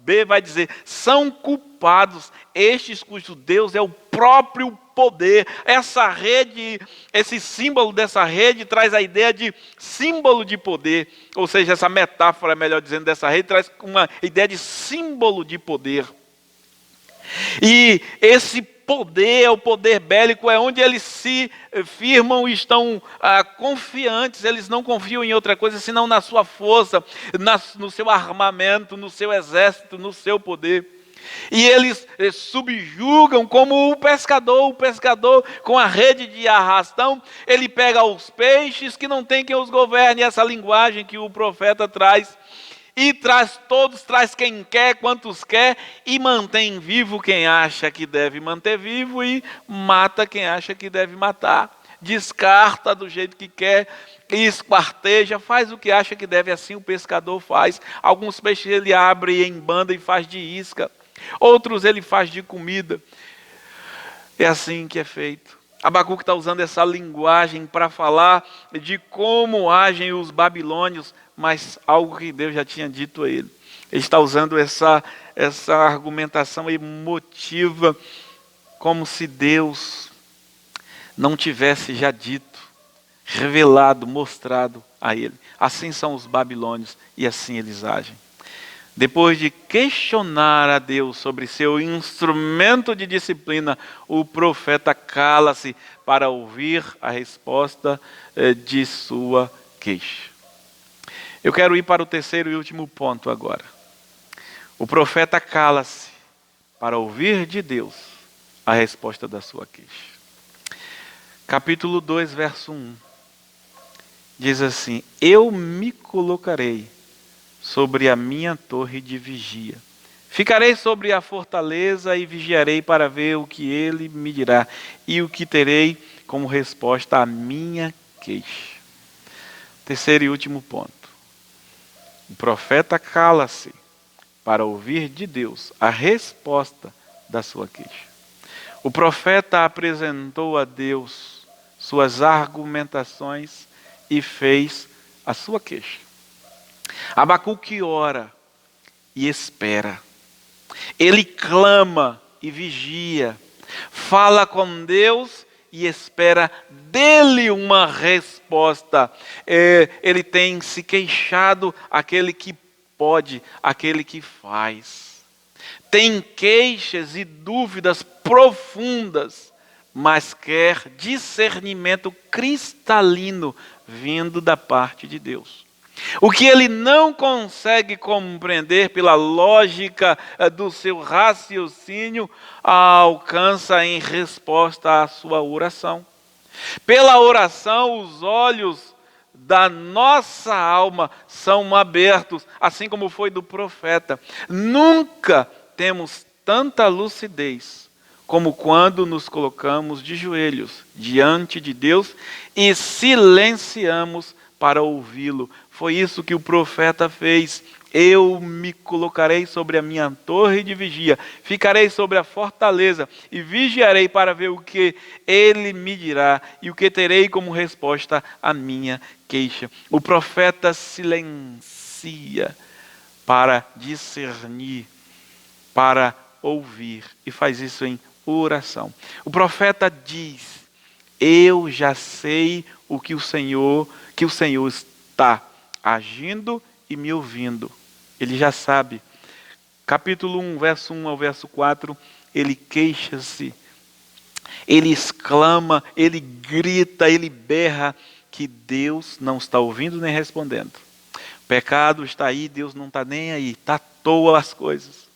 B, vai dizer: são culpados estes cujo Deus é o próprio poder. Essa rede, esse símbolo dessa rede traz a ideia de símbolo de poder, ou seja, essa metáfora, melhor dizendo, dessa rede traz uma ideia de símbolo de poder. E esse poder, o poder bélico, é onde eles se firmam e estão confiantes. Eles não confiam em outra coisa senão na sua força, no seu armamento, no seu exército, no seu poder. E eles subjugam como o pescador com a rede de arrastão, ele pega os peixes que não tem quem os governe, essa linguagem que o profeta traz. E traz quem quer, quantos quer, e mantém vivo quem acha que deve manter vivo e mata quem acha que deve matar. Descarta do jeito que quer, esquarteja, faz o que acha que deve, assim o pescador faz. Alguns peixes ele abre em banda e faz de isca, outros ele faz de comida. É assim que é feito. Abacuque está usando essa linguagem para falar de como agem os babilônios, mas algo que Deus já tinha dito a ele. Ele está usando essa argumentação emotiva, como se Deus não tivesse já dito, revelado, mostrado a ele. Assim são os babilônios e assim eles agem. Depois de questionar a Deus sobre seu instrumento de disciplina, o profeta cala-se para ouvir a resposta de sua queixa. Eu quero ir para o terceiro e último ponto agora. O profeta cala-se para ouvir de Deus a resposta da sua queixa. Capítulo 2, verso 1. Diz assim: eu me colocarei sobre a minha torre de vigia. Ficarei sobre a fortaleza e vigiarei para ver o que ele me dirá e o que terei como resposta à minha queixa. Terceiro e último ponto. O profeta cala-se para ouvir de Deus a resposta da sua queixa. O profeta apresentou a Deus suas argumentações e fez a sua queixa. Abacuque ora e espera. Ele clama e vigia. Fala com Deus e espera dele uma resposta. Ele tem se queixado, aquele que pode, aquele que faz. Tem queixas e dúvidas profundas, mas quer discernimento cristalino vindo da parte de Deus. O que ele não consegue compreender pela lógica do seu raciocínio, alcança em resposta à sua oração. Pela oração, os olhos da nossa alma são abertos, assim como foi do profeta. Nunca temos tanta lucidez como quando nos colocamos de joelhos diante de Deus e silenciamos para ouvi-lo. Foi isso que o profeta fez. Eu me colocarei sobre a minha torre de vigia, ficarei sobre a fortaleza e vigiarei para ver o que ele me dirá e o que terei como resposta à minha queixa. O profeta silencia para discernir, para ouvir, e faz isso em oração. O profeta diz: eu já sei o que o Senhor está agindo e me ouvindo. Ele já sabe. Capítulo 1, verso 1 ao verso 4, ele queixa-se, ele exclama, ele grita, ele berra que Deus não está ouvindo nem respondendo. O pecado está aí, Deus não está nem aí, está à toa as coisas.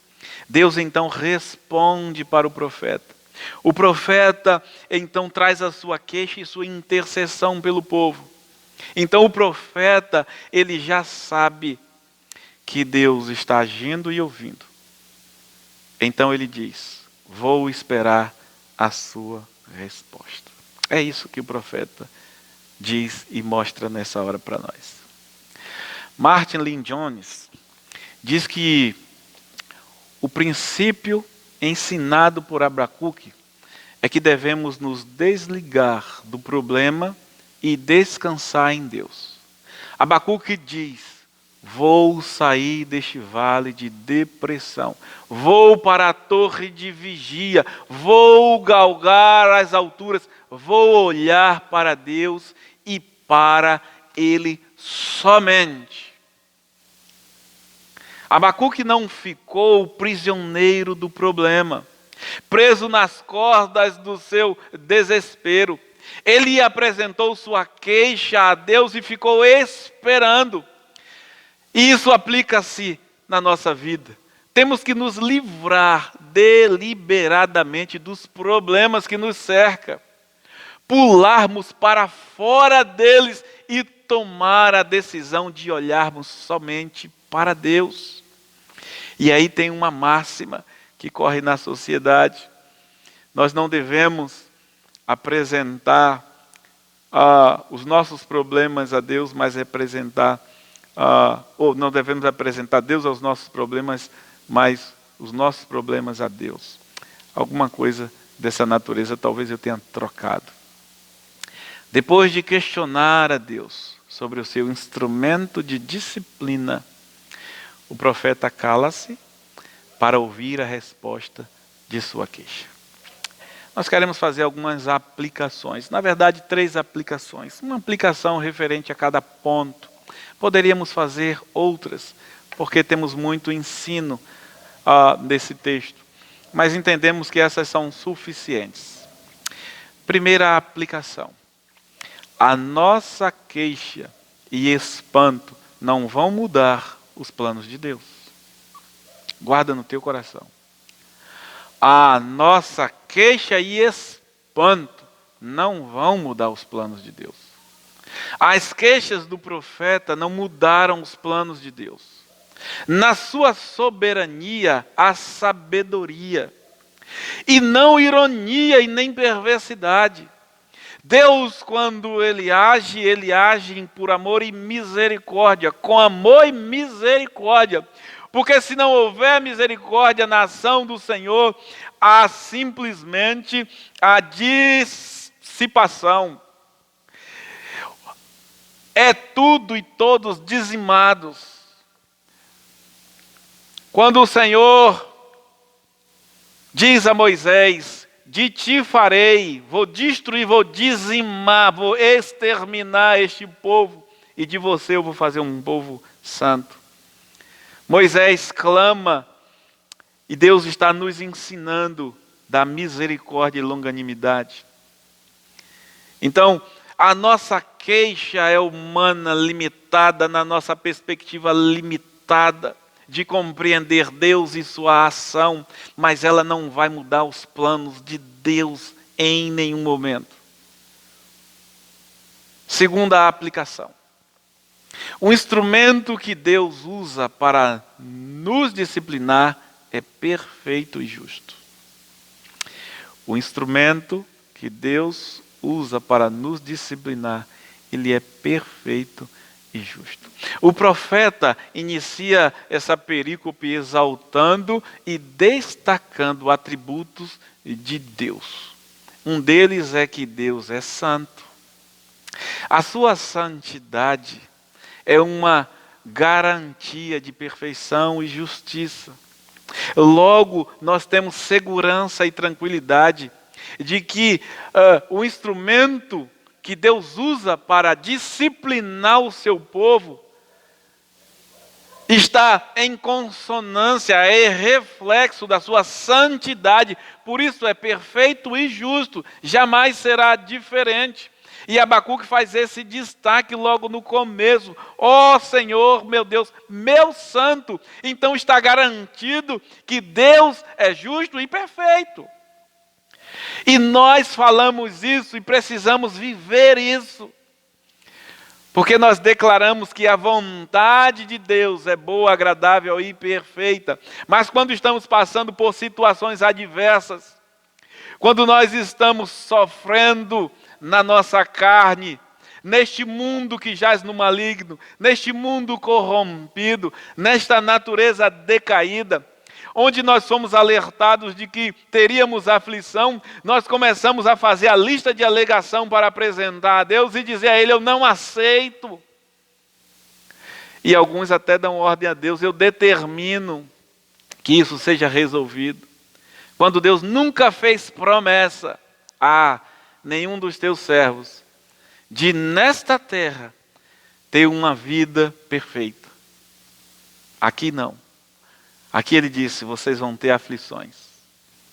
Deus então responde para o profeta. O profeta então traz a sua queixa e sua intercessão pelo povo. Então o profeta, ele já sabe que Deus está agindo e ouvindo. Então ele diz: vou esperar a sua resposta. É isso que o profeta diz e mostra nessa hora para nós. Martin Lloyd-Jones diz que o princípio ensinado por Abacuque é que devemos nos desligar do problema e descansar em Deus. Abacuque diz: vou sair deste vale de depressão, vou para a torre de vigia, vou galgar as alturas, vou olhar para Deus e para Ele somente. Abacuque não ficou prisioneiro do problema, preso nas cordas do seu desespero. Ele apresentou sua queixa a Deus e ficou esperando. E isso aplica-se na nossa vida. Temos que nos livrar deliberadamente dos problemas que nos cercam. Pularmos para fora deles e tomar a decisão de olharmos somente para Deus. E aí tem uma máxima que corre na sociedade. Nós não devemos apresentar os nossos problemas a Deus, mas representar ou não devemos apresentar Deus aos nossos problemas, mas os nossos problemas a Deus. Alguma coisa dessa natureza talvez eu tenha trocado. Depois de questionar a Deus sobre o seu instrumento de disciplina, o profeta cala-se para ouvir a resposta de sua queixa. Nós queremos fazer algumas aplicações, na verdade 3 aplicações, uma aplicação referente a cada ponto. Poderíamos fazer outras, porque temos muito ensino nesse texto, mas entendemos que essas são suficientes. Primeira aplicação: a nossa queixa e espanto não vão mudar os planos de Deus. Guarda no teu coração. A nossa queixa e espanto não vão mudar os planos de Deus. As queixas do profeta não mudaram os planos de Deus. Na sua soberania, há sabedoria. E não ironia e nem perversidade. Deus, quando Ele age por amor e misericórdia, com amor e misericórdia. Porque se não houver misericórdia na ação do Senhor, há simplesmente a dissipação. É tudo e todos dizimados. Quando o Senhor diz a Moisés: de ti farei, vou destruir, vou dizimar, vou exterminar este povo, e de você eu vou fazer um povo santo. Moisés clama, e Deus está nos ensinando da misericórdia e longanimidade. Então, a nossa queixa é humana, limitada, na nossa perspectiva limitada de compreender Deus e sua ação, mas ela não vai mudar os planos de Deus em nenhum momento. Segunda aplicação: O instrumento que Deus usa para nos disciplinar é perfeito e justo. O instrumento que Deus usa para nos disciplinar, ele é perfeito e justo. O profeta inicia essa perícope exaltando e destacando atributos de Deus. Um deles é que Deus é santo. A sua santidade é uma garantia de perfeição e justiça. Logo, nós temos segurança e tranquilidade de que o instrumento que Deus usa para disciplinar o seu povo está em consonância, é reflexo da sua santidade. Por isso é perfeito e justo, jamais será diferente. E Abacuque faz esse destaque logo no começo. Ó Senhor, meu Deus, meu santo. Então está garantido que Deus é justo e perfeito. E nós falamos isso e precisamos viver isso. Porque nós declaramos que a vontade de Deus é boa, agradável e perfeita. Mas quando estamos passando por situações adversas, quando nós estamos sofrendo na nossa carne, neste mundo que jaz no maligno, neste mundo corrompido, nesta natureza decaída, onde nós fomos alertados de que teríamos aflição, nós começamos a fazer a lista de alegação para apresentar a Deus e dizer a Ele: eu não aceito. E alguns até dão ordem a Deus: eu determino que isso seja resolvido. Quando Deus nunca fez promessa a nenhum dos teus servos de nesta terra ter uma vida perfeita. Aqui não. Aqui ele disse: vocês vão ter aflições.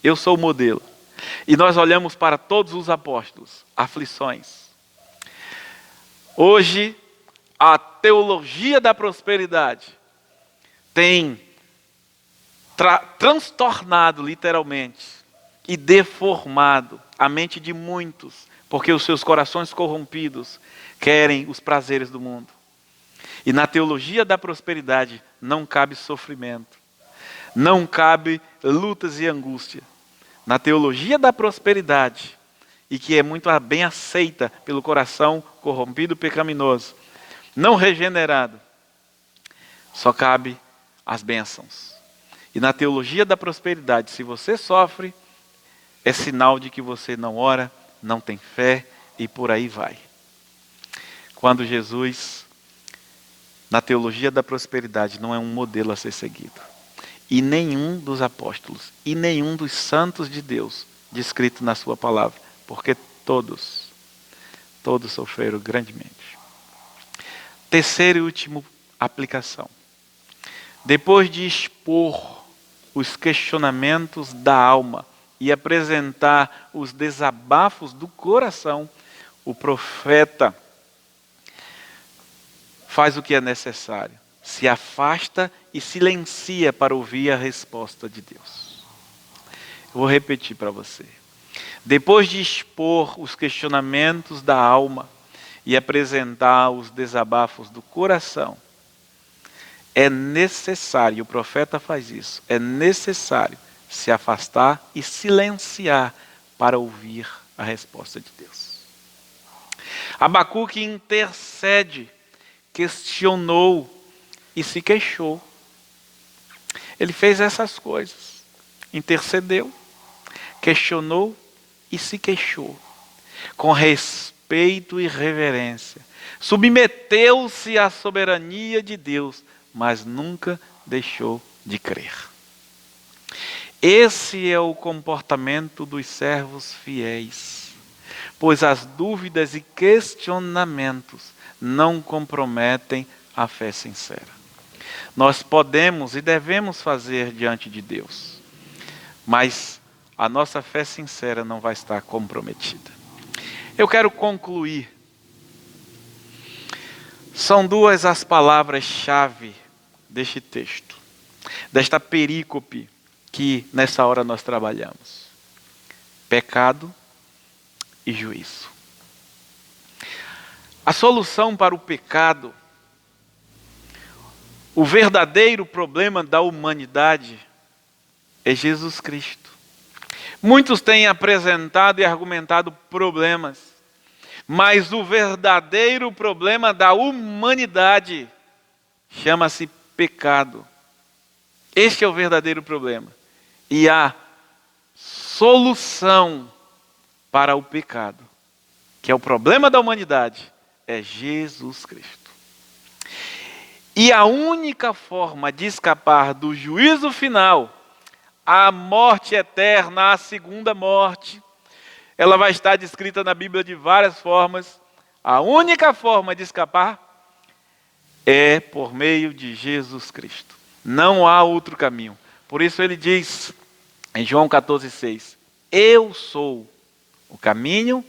Eu sou o modelo. E nós olhamos para todos os apóstolos, aflições. Hoje, a teologia da prosperidade tem transtornado literalmente e deformado a mente de muitos, porque os seus corações corrompidos querem os prazeres do mundo. E na teologia da prosperidade não cabe sofrimento, não cabe lutas e angústia. Na teologia da prosperidade, e que é muito bem aceita pelo coração corrompido, pecaminoso, não regenerado, só cabe as bênçãos. E na teologia da prosperidade, se você sofre, é sinal de que você não ora, não tem fé e por aí vai. Quando Jesus, na teologia da prosperidade, não é um modelo a ser seguido. E nenhum dos apóstolos, e nenhum dos santos de Deus, descrito na sua palavra, porque todos sofreram grandemente. Terceira e última aplicação. Depois de expor os questionamentos da alma e apresentar os desabafos do coração, o profeta faz o que é necessário. Se afasta e silencia para ouvir a resposta de Deus. Eu vou repetir para você. Depois de expor os questionamentos da alma e apresentar os desabafos do coração, é necessário, o profeta faz isso, é necessário se afastar e silenciar para ouvir a resposta de Deus. Abacuque intercede, questionou e se queixou. Ele fez essas coisas. Intercedeu, questionou e se queixou. Com respeito e reverência. Submeteu-se à soberania de Deus, mas nunca deixou de crer. Esse é o comportamento dos servos fiéis, pois as dúvidas e questionamentos não comprometem a fé sincera. Nós podemos e devemos fazer diante de Deus, mas a nossa fé sincera não vai estar comprometida. Eu quero concluir. São duas as palavras-chave deste texto, desta perícope que nessa hora nós trabalhamos: pecado e juízo. A solução para o pecado O verdadeiro problema da humanidade é Jesus Cristo. Muitos têm apresentado e argumentado problemas, mas o verdadeiro problema da humanidade chama-se pecado. Este é o verdadeiro problema. E a solução para o pecado, que é o problema da humanidade, é Jesus Cristo. E a única forma de escapar do juízo final, a morte eterna, a segunda morte, ela vai estar descrita na Bíblia de várias formas. A única forma de escapar é por meio de Jesus Cristo. Não há outro caminho. Por isso ele diz em João 14,6: eu sou o caminho,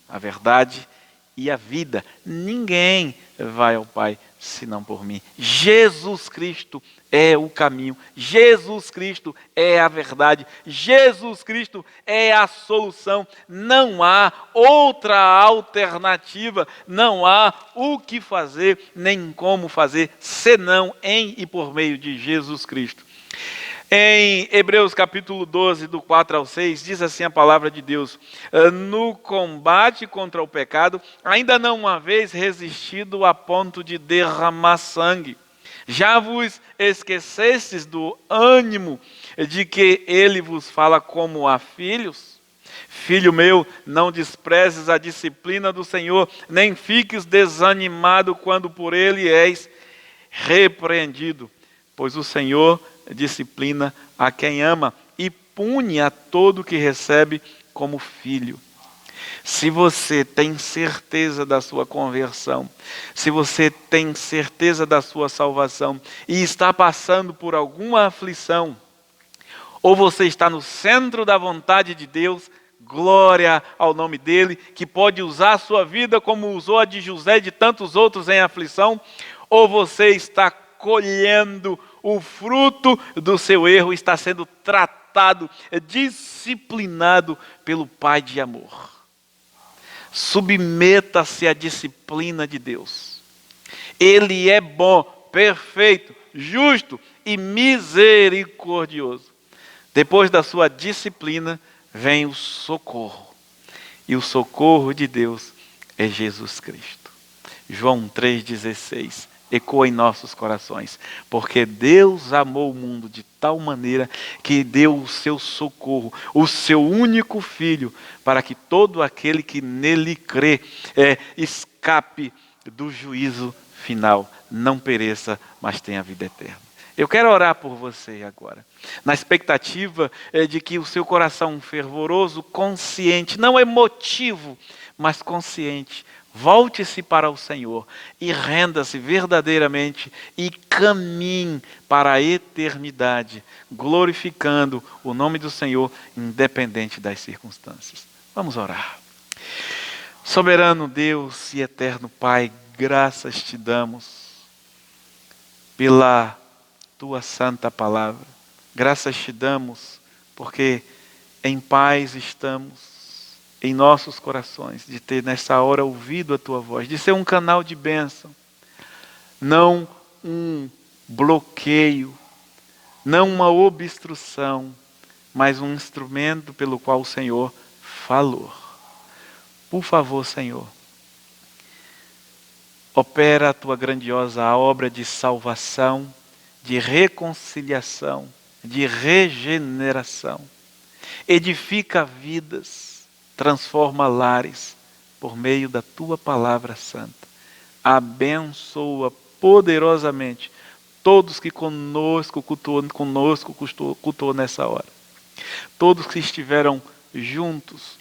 a verdade e a vida. Ninguém vai ao Pai senão por mim. Jesus Cristo é o caminho. Jesus Cristo é a verdade. Jesus Cristo é a solução. Não há outra alternativa. Não há o que fazer, nem como fazer, senão em e por meio de Jesus Cristo. Em Hebreus capítulo 12, do 4 ao 6, diz assim a palavra de Deus: no combate contra o pecado, ainda não haveis resistido a ponto de derramar sangue. Já vos esquecestes do ânimo de que ele vos fala como a filhos? Filho meu, não desprezes a disciplina do Senhor, nem fiques desanimado quando por ele és repreendido. Pois o Senhor disciplina a quem ama e pune a todo que recebe como filho. Se você tem certeza da sua conversão, se você tem certeza da sua salvação e está passando por alguma aflição, ou você está no centro da vontade de Deus, glória ao nome dele, que pode usar a sua vida como usou a de José e de tantos outros em aflição, ou você está colhendo o fruto do seu erro, está sendo tratado, disciplinado pelo Pai de amor. Submeta-se à disciplina de Deus. Ele é bom, perfeito, justo e misericordioso. Depois da sua disciplina vem o socorro. E o socorro de Deus é Jesus Cristo. João 3,16 ecoa em nossos corações. Porque Deus amou o mundo de tal maneira que deu o seu socorro, o seu único Filho, para que todo aquele que nele crê escape do juízo final, não pereça, mas tenha vida eterna. Eu quero orar por você agora, na expectativa de que o seu coração fervoroso, consciente, não emotivo, mas consciente, volte-se para o Senhor e renda-se verdadeiramente e caminhe para a eternidade, glorificando o nome do Senhor, independente das circunstâncias. Vamos orar. Soberano Deus e eterno Pai, graças te damos pela tua santa palavra. Graças te damos porque em paz estamos em nossos corações, de ter nessa hora ouvido a tua voz, de ser um canal de bênção, não um bloqueio, não uma obstrução, mas um instrumento pelo qual o Senhor falou. Por favor, Senhor, opera a tua grandiosa obra de salvação, de reconciliação, de regeneração. Edifica vidas, transforma lares por meio da tua palavra santa. Abençoa poderosamente todos que conosco cultuou nessa hora. Todos que estiveram juntos,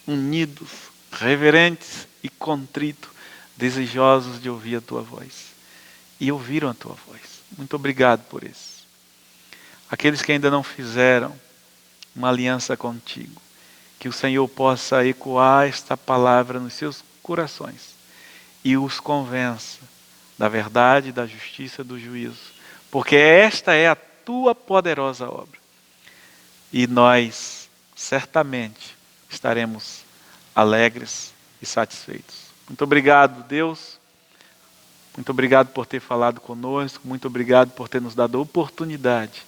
unidos, reverentes e contritos, desejosos de ouvir a tua voz. E ouviram a tua voz. Muito obrigado por isso. Aqueles que ainda não fizeram uma aliança contigo, que o Senhor possa ecoar esta palavra nos seus corações e os convença da verdade, da justiça, do juízo, porque esta é a tua poderosa obra. E nós certamente estaremos alegres e satisfeitos. Muito obrigado, Deus. Muito obrigado por ter falado conosco, muito obrigado por ter nos dado a oportunidade,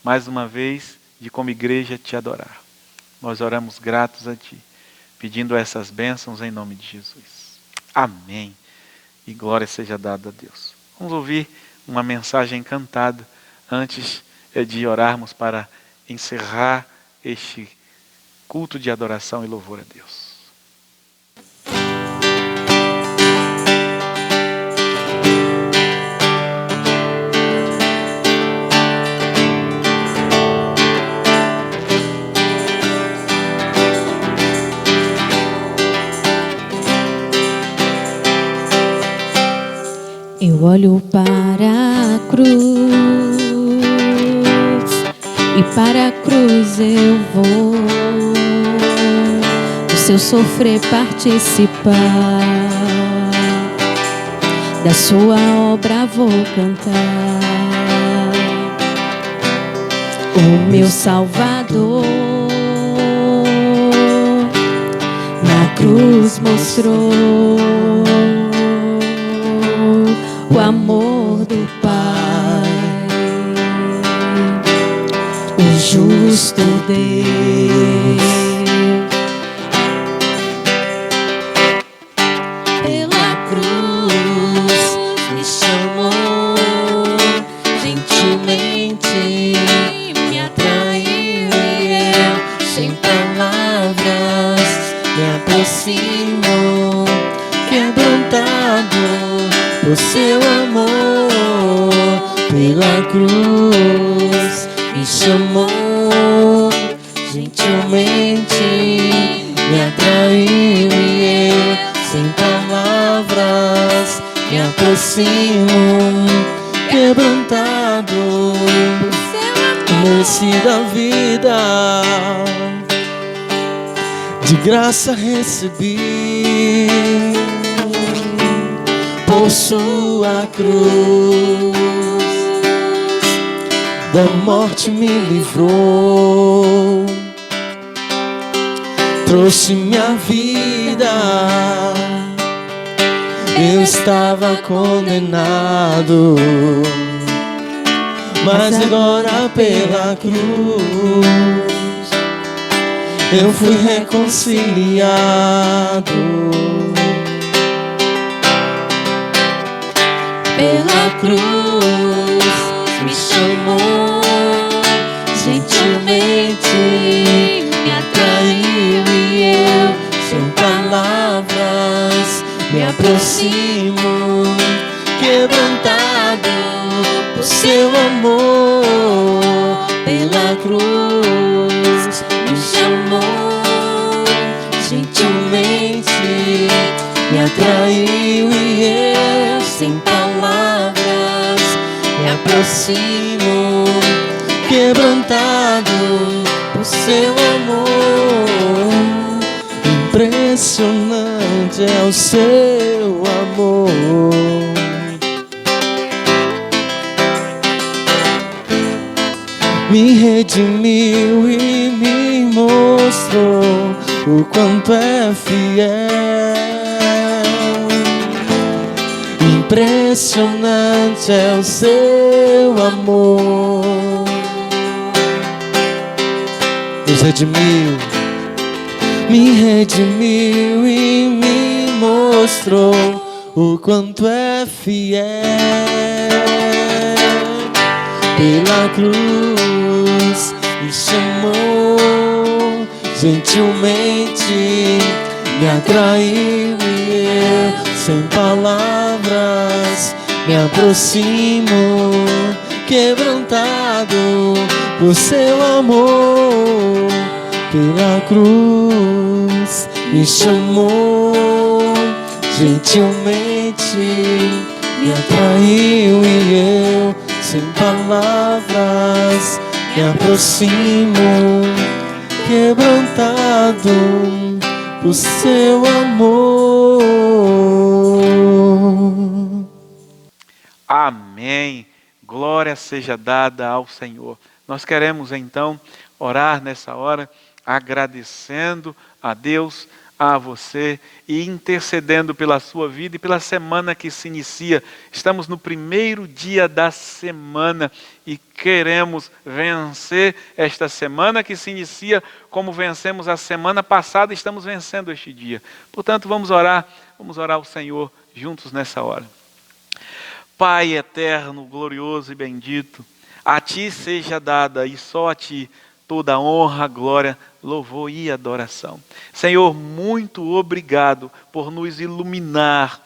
mais uma vez, de como igreja te adorar. Nós oramos gratos a Ti, pedindo essas bênçãos em nome de Jesus. Amém. E glória seja dada a Deus. Vamos ouvir uma mensagem cantada antes de orarmos para encerrar este culto de adoração e louvor a Deus. Eu olho para a cruz e para a cruz eu vou, do seu sofrer participar, da sua obra vou cantar. O meu Salvador na cruz mostrou o amor do Pai, o justo Deus. Pela cruz me chamou, gentilmente me atraiu e eu, sem palavras, me aproximo, quebrantado o seu amor. Pela cruz me chamou, gentilmente me atraiu e eu, sem palavras, me aproximo, quebrantado mereci da vida, de graça recebi. Por sua cruz, da morte me livrou, trouxe minha vida. Eu estava condenado, mas agora pela cruz eu fui reconciliado. Pela cruz me chamou, gentilmente me atraiu e eu, sem palavras, me aproximo, quebrantado por seu amor. Pela cruz me chamou, gentilmente me atraiu e eu, sem palavras, me aproximo, quebrantado por seu amor. Impressionante é o seu amor. Me redimiu e me mostrou o quanto é fiel. Impressionante é o seu amor. Nos redimiu, me redimiu e me mostrou o quanto é fiel. Pela cruz me chamou, gentilmente me atraiu e eu, sem palavras, me aproximo, quebrantado por seu amor. Pela cruz me chamou, gentilmente me atraiu e eu, sem palavras, me aproximo, quebrantado por seu amor. Amém. Glória seja dada ao Senhor. Nós queremos então orar nessa hora agradecendo a Deus, a você e intercedendo pela sua vida e pela semana que se inicia. Estamos no primeiro dia da semana e queremos vencer esta semana que se inicia como vencemos a semana passada, estamos vencendo este dia. Portanto, vamos orar ao Senhor juntos nessa hora. Pai eterno, glorioso e bendito, a Ti seja dada e só a Ti toda honra, glória, louvor e adoração. Senhor, muito obrigado por nos iluminar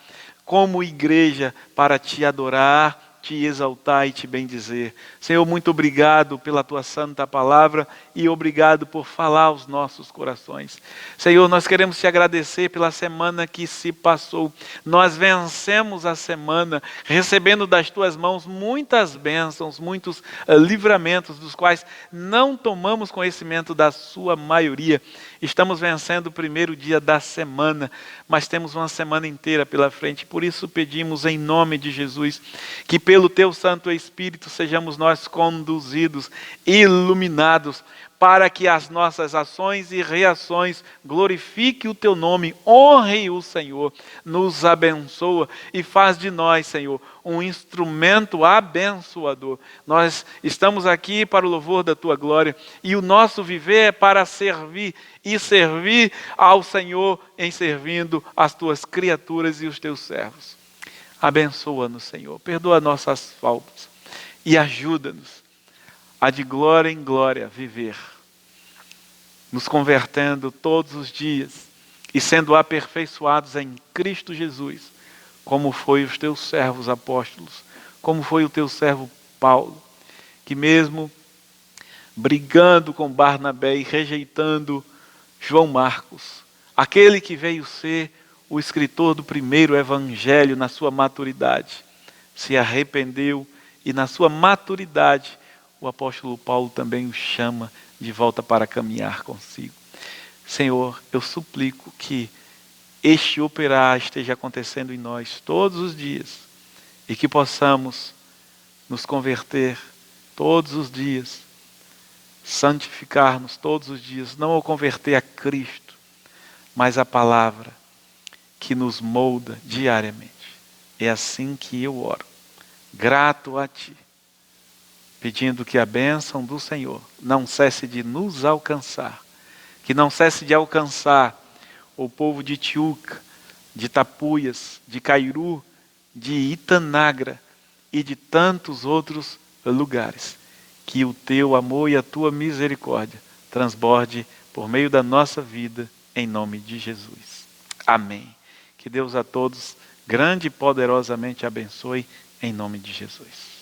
como igreja para Te adorar, Te exaltar e Te bendizer. Senhor, muito obrigado pela Tua santa palavra e obrigado por falar aos nossos corações. Senhor, nós queremos Te agradecer pela semana que se passou. Nós vencemos a semana recebendo das Tuas mãos muitas bênçãos, muitos livramentos dos quais não tomamos conhecimento da sua maioria. Estamos vencendo o primeiro dia da semana, mas temos uma semana inteira pela frente. Por isso pedimos em nome de Jesus que pelo Teu Santo Espírito sejamos nós conduzidos, iluminados, para que as nossas ações e reações glorifiquem o Teu nome, honre o Senhor, nos abençoa e faz de nós, Senhor, um instrumento abençoador. Nós estamos aqui para o louvor da Tua glória e o nosso viver é para servir e servir ao Senhor em servindo as Tuas criaturas e os Teus servos. Abençoa-nos, Senhor, perdoa nossas faltas e ajuda-nos a de glória em glória viver, nos convertendo todos os dias e sendo aperfeiçoados em Cristo Jesus, como foi os Teus servos apóstolos, como foi o Teu servo Paulo, que mesmo brigando com Barnabé e rejeitando João Marcos, aquele que veio ser o escritor do primeiro evangelho na sua maturidade, se arrependeu e na sua maturidade o apóstolo Paulo também o chama de volta para caminhar consigo. Senhor, eu suplico que este operar esteja acontecendo em nós todos os dias e que possamos nos converter todos os dias, santificar-nos todos os dias, não ao converter a Cristo, mas a palavra que nos molda diariamente. É assim que eu oro, grato a Ti, pedindo que a bênção do Senhor não cesse de nos alcançar, que não cesse de alcançar o povo de Tiúca, de Tapuias, de Cairu, de Itanagra e de tantos outros lugares. Que o Teu amor e a Tua misericórdia transborde por meio da nossa vida, em nome de Jesus. Amém. Que Deus a todos grande e poderosamente abençoe, em nome de Jesus.